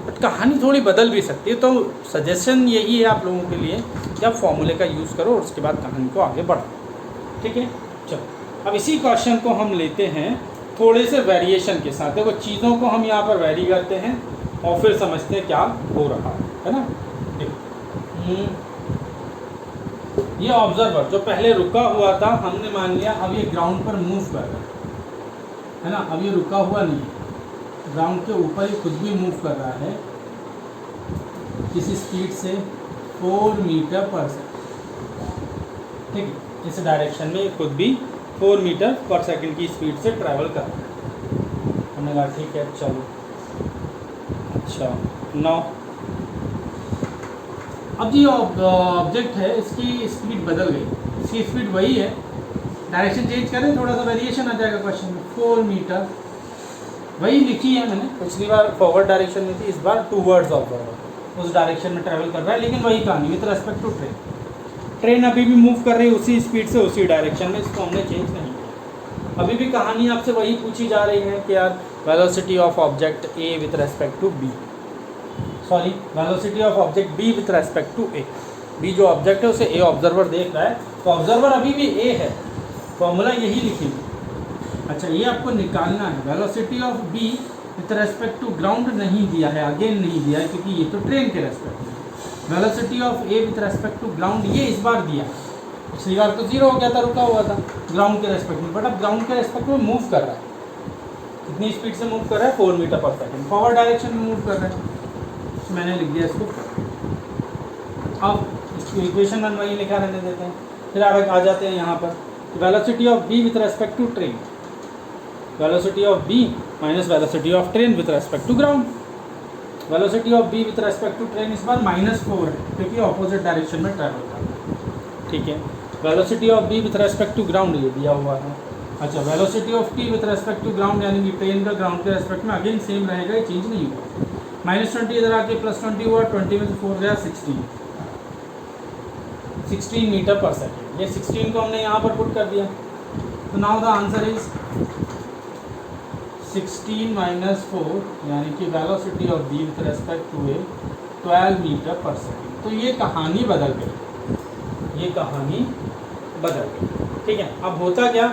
बट कहानी थोड़ी बदल भी सकती है, तो सजेशन यही है आप लोगों के लिए कि आप फॉर्मूले का यूज़ करो और उसके बाद कहानी को आगे बढ़ाओ, ठीक है। चलो अब इसी क्वेश्चन को हम लेते हैं थोड़े से वेरिएशन के साथ। देखो चीज़ों को हम यहाँ पर वेरी करते हैं और फिर समझते हैं क्या हो रहा है ना। देखो ये ऑब्जर्वर जो पहले रुका हुआ था, हमने मान लिया अब ये ग्राउंड पर मूव कर रहा है ना, अब ये रुका हुआ नहीं है, ग्राउंड के ऊपर ही खुद भी मूव कर रहा है किसी स्पीड से 4 मीटर पर सेकंड, ठीक है। इस डायरेक्शन में खुद भी 4 मीटर पर सेकंड की स्पीड से ट्रैवल कर रहा है। हमने कहा ठीक है चलो। अच्छा नौ अब ये ऑब्जेक्ट है, इसकी स्पीड बदल गई, इसकी स्पीड वही है, डायरेक्शन चेंज करें थोड़ा सा वेरिएशन आ जाएगा क्वेश्चन में। 4 मीटर वही लिखी है मैंने, पिछली बार फॉरवर्ड डायरेक्शन में थी, इस बार टूवर्ड्स ऑब्जर्वर उस डायरेक्शन में ट्रैवल कर रहा है, लेकिन वही कहानी with respect to train. Train अभी भी मूव कर रही है उसी स्पीड से उसी डायरेक्शन में, इसको हमने चेंज नहीं किया। अभी भी कहानी आपसे वही पूछी जा रही है कि यार velocity of object A with respect to B, sorry velocity of object B with respect to A. B जो ऑब्जेक्ट है उसे ए ऑब्जर्वर देख रहा है, तो ऑब्जर्वर अभी भी ए है, फॉर्मूला यही लिखेंगे। अच्छा ये आपको निकालना है, velocity of B with respect to ground नहीं दिया है, अगेन नहीं दिया है क्योंकि ये तो ट्रेन के रेस्पेक्ट में। Velocity of A with respect to ground ये इस बार दिया, पिछली बार तो 0 हो गया था, रुका हुआ था ग्राउंड के रेस्पेक्ट में, बट अब ग्राउंड के रेस्पेक्ट में मूव कर रहा है। कितनी स्पीड से मूव कर रहा है 4 metre per second, forward direction में मूव कर रहा है, तो मैंने लिख दिया इसको। अब इसकी इक्वेशन 1 वही लिखा रहने देते हैं, फिर आ जाते हैं यहाँ पर velocity of B with respect to train, velocity of B minus velocity of train with respect to ground. Velocity of B with respect to train इस बार -4 है क्योंकि ऑपोजिट डायरेक्शन में ट्रैवल कर रहा है, ठीक है। Velocity of B with respect to ground ये दिया हुआ है। अच्छा velocity of T with respect to ground यानी कि ट्रेन का ग्राउंड के रेस्पेक्ट में अगेन सेम रहेगा, ये चेंज नहीं हुआ। -20 इधर आके +20 हुआ, 20 में से 4 गया 16 मीटर पर सेकेंड। ये 16 को हमने यहाँ पर पुट कर दिया, तो नाउ द आंसर इज 16 - 4 यानी कि velocity of B with respect to A 12 metre per second. तो ये कहानी बदल गई, ये कहानी बदल गई, ठीक है। अब होता क्या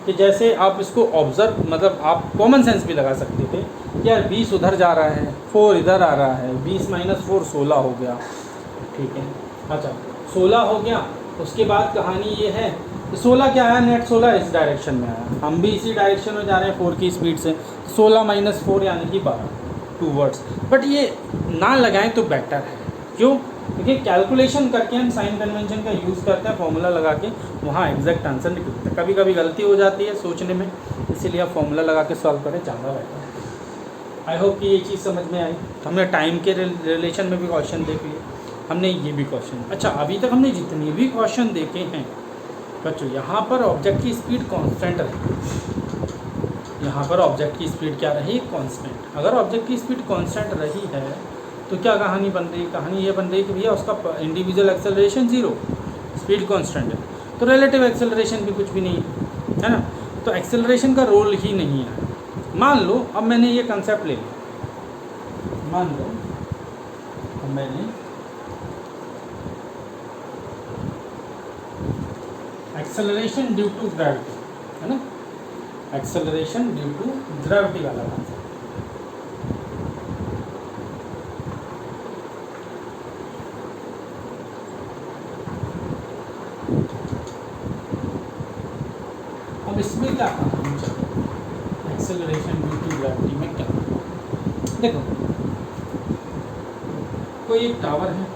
कि जैसे आप इसको ऑब्जर्व, मतलब आप कॉमन सेंस भी लगा सकते थे कि यार 20 उधर जा रहा है, 4 इधर आ रहा है, 20 - 4 16 हो गया, ठीक है। अच्छा 16 हो गया, उसके बाद कहानी ये है 16 क्या आया, नेट 16 इस डायरेक्शन में आया, हम भी इसी डायरेक्शन में जा रहे हैं 4 की स्पीड से, 16 - 4 यानी कि 12 टूवर्ड्स। बट ये ना लगाएं तो बेटर है, क्यों? क्योंकि कैलकुलेशन करके हम साइन कन्वेंशन का यूज़ करते हैं, फॉर्मूला लगा के वहाँ एग्जैक्ट आंसर निकलता है। कभी कभी गलती हो जाती है सोचने में, इसीलिए आप फॉर्मूला लगा के सॉल्व करें, ज़्यादा बेटर है। आई होप कि ये चीज़ समझ में आई। हमने टाइम के रिलेशन में भी क्वेश्चन देख लिए, हमने ये भी क्वेश्चन। अच्छा, अभी तक हमने जितने भी क्वेश्चन देखे हैं बच्चों, यहाँ पर ऑब्जेक्ट की स्पीड कांस्टेंट रही। यहाँ पर ऑब्जेक्ट की स्पीड क्या रही? कांस्टेंट। अगर ऑब्जेक्ट की स्पीड कांस्टेंट रही है तो क्या कहानी बन रही? कहानी ये बन रही कि भैया उसका इंडिविजुअल एक्सेलरेशन 0, स्पीड कांस्टेंट है, तो रिलेटिव एक्सेलरेशन भी कुछ भी नहीं है ना। तो एक्सेलरेशन का रोल ही नहीं है। मान लो अब मैंने ये कंसेप्ट ले लिया, मान लो अब मैंने एक्सेलरेशन ड्यू टू ग्रेविटी, है ना, एक्सेलरेशन ड्यू टू ग्रेविटी वाला कंसेप्ट। अब इसमें क्या कहानी चल रही है एक्सेलरेशन ड्यू टू ग्रेविटी में? क्या देखो, कोई एक टावर है,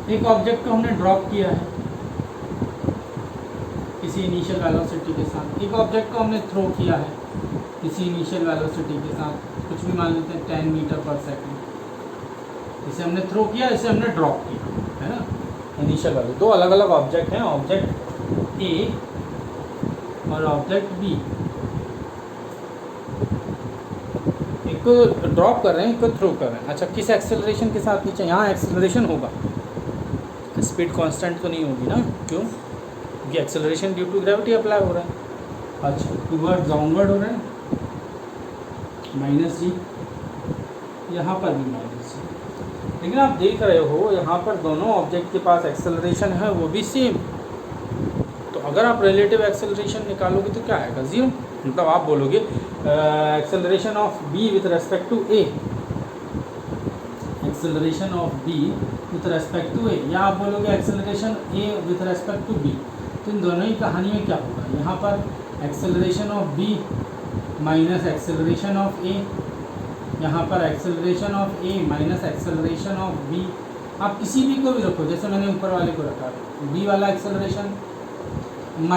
एक ऑब्जेक्ट को हमने ड्रॉप किया है किसी इनिशियल वेलोसिटी के साथ, एक ऑब्जेक्ट को हमने थ्रो किया है किसी इनिशियल वेलोसिटी के साथ, कुछ भी मान लेते हैं 10 मीटर पर सेकंड। इसे हमने थ्रो किया, इसे हमने ड्रॉप किया, है ना, इनिशियल वैल्यू। दो अलग अलग ऑब्जेक्ट हैं, ऑब्जेक्ट ए और ऑब्जेक्ट बी। एक को ड्रॉप कर रहे हैं, एक को थ्रो कर रहे हैं। अच्छा, किस एक्सेलरेशन के साथ नीचे? यहाँ एक्सेलरेशन होगा, स्पीड कांस्टेंट तो नहीं होगी ना, क्यों? क्योंकि acceleration due to gravity apply हो रहा है। अच्छा, टूवर्ड डाउनवर्ड हो रहा है, -g, यहाँ पर भी -g। लेकिन आप देख रहे हो यहाँ पर दोनों ऑब्जेक्ट के पास एक्सेलरेशन है, वो भी सेम। तो अगर आप रिलेटिव एक्सेलरेशन निकालोगे तो क्या आएगा? 0। मतलब आप बोलोगे acceleration of b with respect to a, acceleration of b with respect to a, या आप बोलोगे acceleration a with respect to b। तो इन दोनों ही कहानी में क्या होगा? यहाँ पर acceleration of b minus acceleration of a, यहाँ पर acceleration of a minus acceleration of b। आप किसी भी को भी रखो, जैसे मैंने ऊपर वाले को रखा, b वाला एक्सेलरेशन -g,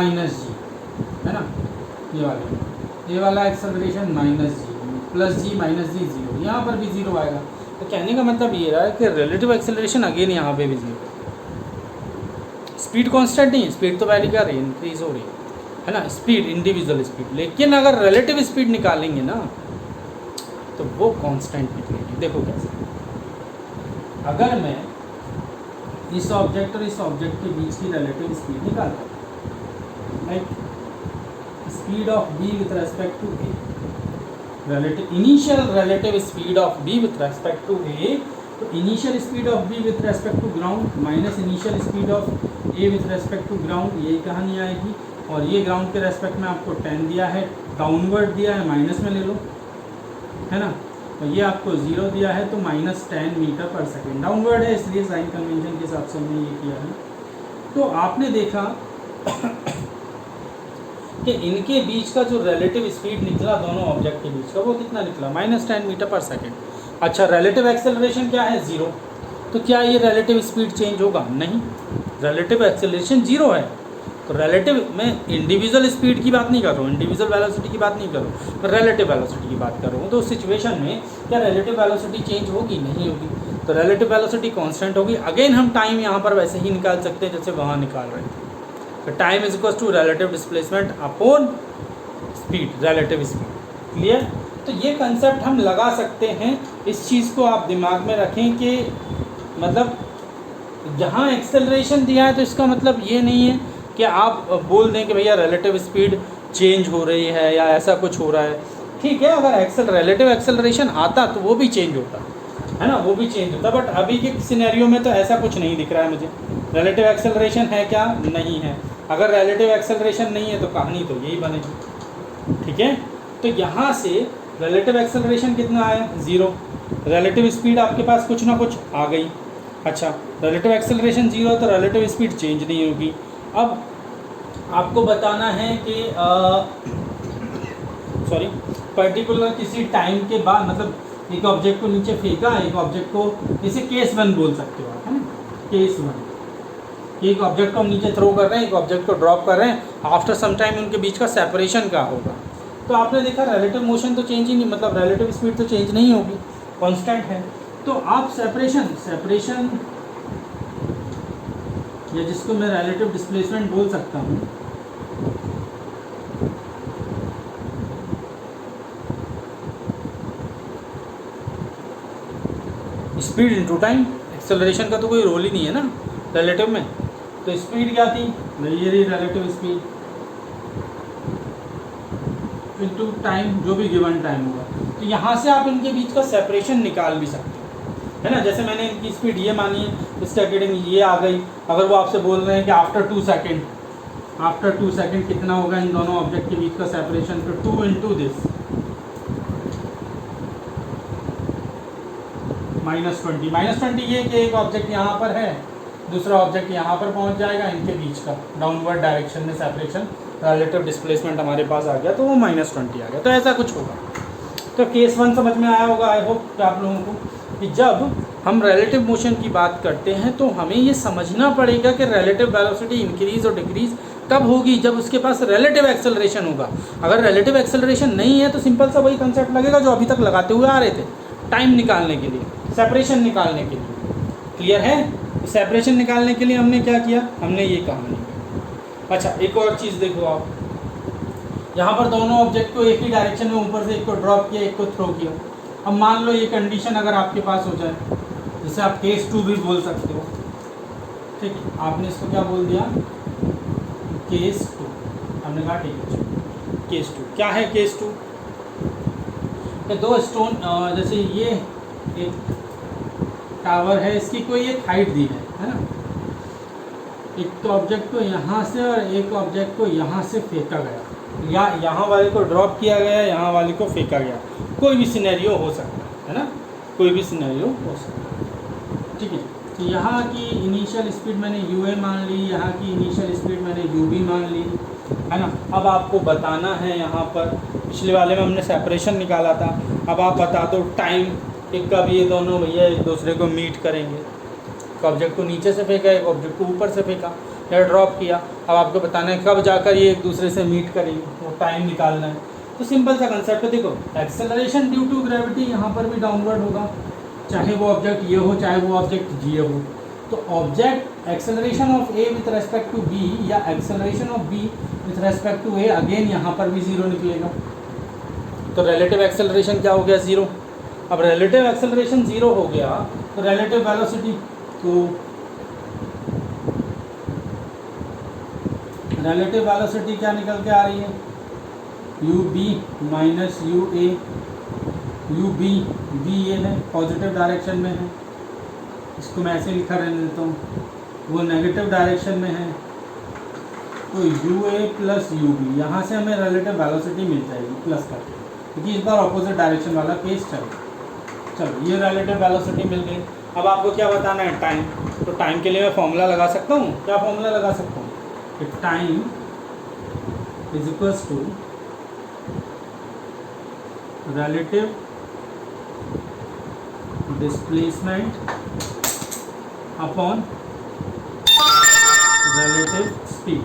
है ना, ये वाले, a वाला acceleration -g, plus g minus G 0, यहाँ पर भी 0 आएगा। तो कहने का मतलब ये रहा है कि रिलेटिव एक्सेलरेशन अगेन यहाँ पे भी 0। स्पीड कांस्टेंट नहीं है, स्पीड तो पहले क्या रही है, इंक्रीज हो रही है ना, स्पीड, इंडिविजुअल स्पीड। लेकिन अगर रिलेटिव स्पीड निकालेंगे ना तो वो कांस्टेंट निकलेगी। देखो कैसे, अगर मैं इस ऑब्जेक्ट और इस ऑब्जेक्ट के बीच की रिलेटिव स्पीड निकालता हूँ, like speed of b with respect to a, relative initial relative speed of b with respect to a, तो initial speed of b with respect to ground minus initial speed of a with respect to ground, यही कहानी आएगी। और ये ground के respect में आपको 10 दिया है, डाउनवर्ड दिया है, माइनस में ले लो, है ना, और ये आपको 0 दिया है, तो -10 मीटर पर सेकेंड। डाउनवर्ड है इसलिए साइन कन्वेंशन के हिसाब से हमने ये किया है। तो आपने देखा कि इनके बीच का जो रिलेटिव स्पीड निकला दोनों ऑब्जेक्ट के बीच का, वो कितना निकला? -10 मीटर पर सेकेंड। अच्छा, रिलेटिव एक्सेलरेशन क्या है? 0। तो क्या ये रिलेटिव स्पीड चेंज होगा? नहीं, रिलेटिव एक्सेलरेशन 0 है। तो रिलेटिव, मैं इंडिविजुअल स्पीड की बात नहीं कर रहा हूँ, इंडिविजुअल वेलोसिटी की बात नहीं कर रहा हूँ, मैं रिलेटिव वेलोसिटी की बात कर रहा हूँ। तो उस सिचुएशन में क्या रिलेटिव वेलोसिटी चेंज होगी? नहीं होगी। तो रिलेटिव वेलोसिटी कांस्टेंट होगी। अगेन हम टाइम यहाँ पर वैसे ही निकाल सकते हैं जैसे वहाँ निकाल रहे थे। तो time is equal to relative displacement upon speed, relative speed. Clear? तो ये कंसेप्ट हम लगा सकते हैं। इस चीज़ को आप दिमाग में रखें कि मतलब जहाँ एक्सेलरेशन दिया है तो इसका मतलब ये नहीं है कि आप बोल दें कि भैया रिलेटिव स्पीड चेंज हो रही है या ऐसा कुछ हो रहा है। ठीक है, अगर रिलेटिव एक्सेलरेशन आता तो वो भी चेंज होता, है ना, वो भी चेंज होता। बट अभी के सिनेरियो में तो ऐसा कुछ नहीं दिख रहा है मुझे। रिलेटिव एक्सेलरेशन है क्या? नहीं है। अगर रिलेटिव एक्सेलरेशन नहीं है तो कहानी तो यही बनेगी। ठीक है, तो यहाँ से रिलेटिव एक्सेलरेशन कितना आया? 0। रिलेटिव स्पीड आपके पास कुछ ना कुछ आ गई। अच्छा, रिलेटिव एक्सेलरेशन 0 तो रिलेटिव स्पीड चेंज नहीं होगी। अब आपको बताना है कि पर्टिकुलर किसी टाइम के बाद, मतलब एक ऑब्जेक्ट को नीचे फेंका, एक ऑब्जेक्ट को, इसे केस 1 बोल सकते हो आप, है ना, केस 1। एक ऑब्जेक्ट को हम नीचे थ्रो कर रहे हैं, एक ऑब्जेक्ट को ड्रॉप कर रहे हैं, आफ्टर सम टाइम उनके बीच का सेपरेशन क्या होगा। तो आपने देखा रिलेटिव मोशन तो चेंज ही नहीं, मतलब रिलेटिव स्पीड तो चेंज नहीं होगी, कांस्टेंट है। तो आप सेपरेशन या जिसको मैं रिलेटिव डिस्प्लेसमेंट बोल सकता हूँ, स्पीड इनटू टाइम, एक्सेलरेशन का तो कोई रोल ही नहीं है ना रिलेटिव में। तो स्पीड क्या थी, ये रही रिलेटिव स्पीड इनटू टाइम, जो भी गिवन टाइम होगा। तो यहाँ से आप इनके बीच का सेपरेशन निकाल भी सकते हो, है ना। जैसे मैंने इनकी स्पीड ये मानी है, इसके अकॉर्डिंग ये आ गई। अगर वो आपसे बोल रहे हैं कि आफ्टर 2 सेकेंड कितना होगा इन दोनों ऑब्जेक्ट के बीच का सेपरेशन, तो 2 इंटू दिस -20 ये कि एक ऑब्जेक्ट यहाँ पर है, दूसरा ऑब्जेक्ट यहाँ पर पहुँच जाएगा, इनके बीच का डाउनवर्ड डायरेक्शन में सेपरेशन, रिलेटिव डिस्प्लेसमेंट हमारे पास आ गया, तो वो -20 आ गया। तो ऐसा कुछ होगा। तो केस 1 समझ में आया होगा, आई होप कि आप लोगों को, कि जब हम रिलेटिव मोशन की बात करते हैं तो हमें ये समझना पड़ेगा कि रिलेटिव वेलोसिटी इंक्रीज और डिक्रीज कब होगी, जब उसके पास रिलेटिव एक्सेलरेशन होगा। अगर रिलेटिव एक्सेलरेशन नहीं है तो सिंपल सा वही कंसेप्ट लगेगा जो अभी तक लगाते हुए आ रहे थे, टाइम निकालने के लिए, सेपरेशन निकालने के लिए। क्लियर है। सेपरेशन निकालने के लिए हमने क्या किया, हमने ये कहानी। अच्छा, एक और चीज़ देखो आप, यहाँ पर दोनों ऑब्जेक्ट को एक ही डायरेक्शन में ऊपर से एक को ड्रॉप किया, एक को थ्रो किया। अब मान लो ये कंडीशन अगर आपके पास हो जाए, जिसे आप केस 2 भी बोल सकते हो, ठीक। आपने इसको क्या बोल दिया, केस 2। हमने कहा ठीक है, केस 2 क्या है। केस 2 कि दो स्टोन, जैसे ये एक टावर है, इसकी कोई एक हाइट दी है ना। एक तो ऑब्जेक्ट को यहाँ से और एक ऑब्जेक्ट को यहाँ से फेंका गया, या यहाँ वाले को ड्रॉप किया गया, यहाँ वाले को फेंका गया। कोई भी सिनेरियो हो सकता है ना, कोई भी सिनेरियो हो सकता है, ठीक है। तो यहाँ की इनिशियल स्पीड मैंने UA मान ली, यहाँ की इनिशियल स्पीड मैंने UB मान ली, है ना। अब आपको बताना है, यहाँ पर पिछले वाले में हमने सेपरेशन निकाला था, अब आप बता दो टाइम कि कब ये दोनों भैया एक दूसरे को मीट करेंगे। एक ऑब्जेक्ट को नीचे से फेंका, एक ऑब्जेक्ट को ऊपर से फेंका या ड्रॉप किया। अब आपको बताना है कब जाकर ये एक दूसरे से मीट करेंगे, वो टाइम निकालना है। तो सिंपल सा कंसेप्ट है, देखो एक्सेलरेशन ड्यू टू ग्रेविटी यहाँ पर भी डाउनवर्ड होगा, चाहे वो ऑब्जेक्ट ये हो चाहे वो ऑब्जेक्ट ये हो। तो object acceleration of A with respect to B या acceleration of B with respect to A, again यहाँ पर भी 0 निकलेगा। तो रिलेटिव एक्सेलरेशन क्या हो गया, 0। अब रिलेटिव एक्सेलरेशन 0 हो गया तो रिलेटिव वेलोसिटी, तो रिलेटिव वेलोसिटी क्या निकल के आ रही है, UB minus UA। UB B ये है, पॉजिटिव डायरेक्शन में है, इसको मैं ऐसे लिखा रहने देता हूँ, वो नेगेटिव डायरेक्शन में है। तो UA प्लस UB, यहाँ से हमें रिलेटिव वेलोसिटी मिल जाएगी प्लस करके, क्योंकि इस बार ऑपोजिट डायरेक्शन वाला केस चलो। ये रिलेटिव वेलोसिटी मिल गई। अब आपको क्या बताना है, टाइम। तो टाइम के लिए मैं फॉर्मूला लगा सकता हूँ, क्या फॉर्मूला लगा सकता हूँ कि time is equals to relative displacement upon relative speed,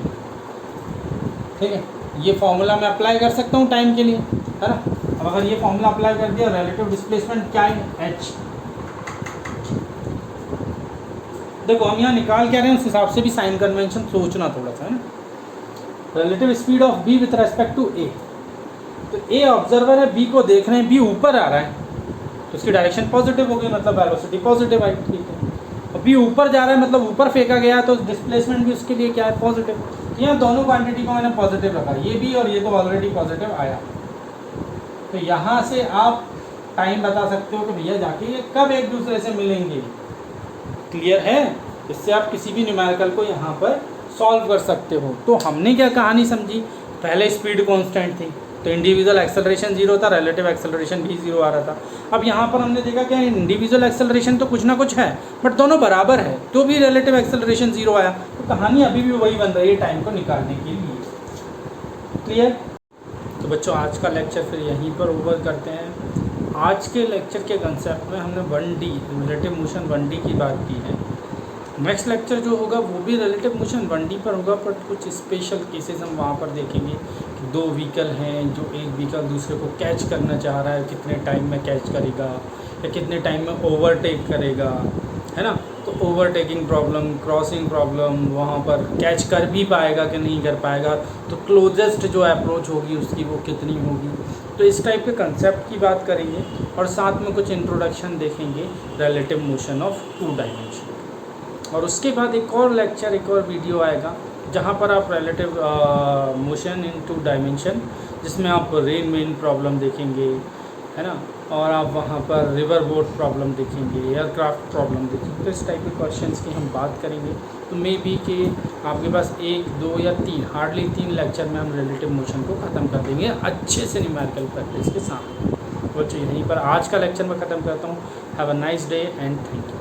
ठीक है। ये फॉर्मूला मैं अप्लाई कर सकता हूँ टाइम के लिए, है ना। अब अगर ये फॉर्मूला अप्लाई कर दिया, रिलेटिव डिस्प्लेसमेंट क्या है, h। देखो हम यहाँ निकाल क्या रहे हैं, उस हिसाब से भी साइन कन्वेंशन सोचना थोड़ा सा, है ना। Relative speed of B with respect to A। तो A ऑब्जर्वर है, B को देख रहे हैं, B ऊपर आ रहा है तो उसकी डायरेक्शन पॉजिटिव हो गई, मतलब वेलोसिटी पॉजिटिव आई, ठीक है। और B ऊपर जा रहा है, मतलब ऊपर फेंका गया, तो डिस्प्लेसमेंट भी उसके लिए क्या है, पॉजिटिव। यहाँ दोनों क्वांटिटी को मैंने पॉजिटिव रखा, ये भी और ये तो ऑलरेडी पॉजिटिव आया। तो यहाँ से आप टाइम बता सकते हो कि भैया जाके ये कब एक दूसरे से मिलेंगे। क्लियर है। इससे आप किसी भी न्यूमेरिकल को यहाँ पर सॉल्व कर सकते हो। तो हमने क्या कहानी समझी, पहले स्पीड कांस्टेंट थी तो इंडिविजुअल एक्सेलरेशन 0 था, रिलेटिव एक्सेलरेशन भी 0 आ रहा था। अब यहाँ पर हमने देखा क्या इंडिविजुअल एक्सेलरेशन तो कुछ ना कुछ है बट दोनों बराबर है, तो भी रिलेटिव एक्सेलरेशन 0 आया। तो कहानी अभी भी वही बन रही है टाइम को निकालने के लिए। क्लियर। तो बच्चों आज का लेक्चर फिर यहीं पर ओवर करते हैं। आज के लेक्चर के कंसेप्ट में हमने 1D रिलेटिव मोशन 1D की बात की है। नेक्स्ट लेक्चर जो होगा वो भी रिलेटिव मोशन 1D पर होगा, बट कुछ स्पेशल केसेस हम वहाँ पर देखेंगे कि दो व्हीकल हैं, जो एक व्हीकल दूसरे को कैच करना चाह रहा है, कितने टाइम में कैच करेगा या कितने टाइम में ओवरटेक करेगा, है ना। तो ओवरटेकिंग प्रॉब्लम, क्रॉसिंग प्रॉब्लम, वहाँ पर कैच कर भी पाएगा कि नहीं कर पाएगा, तो क्लोजेस्ट जो अप्रोच होगी उसकी वो कितनी होगी। तो इस टाइप के कंसेप्ट की बात करेंगे और साथ में कुछ इंट्रोडक्शन देखेंगे रिलेटिव मोशन ऑफ 2 डायमेंशन। और उसके बाद एक और लेक्चर, एक और वीडियो आएगा जहाँ पर आप रिलेटिव मोशन इन 2 डायमेंशन, जिसमें आप रेन मेन प्रॉब्लम देखेंगे, है ना, और आप वहाँ पर रिवर बोट प्रॉब्लम देखेंगे, एयरक्राफ्ट प्रॉब्लम देखेंगे। तो इस टाइप के क्वेश्चंस की हम बात करेंगे। तो मे बी कि आपके पास 1, 2 या 3, हार्डली 3 लेक्चर में हम रिलेटिव मोशन को ख़त्म कर देंगे अच्छे से न्यूमेरिकल प्रैक्टिस के साथ। वो यहीं पर आज का लेक्चर मैं ख़त्म करता हूँ। Have a nice day and thank you.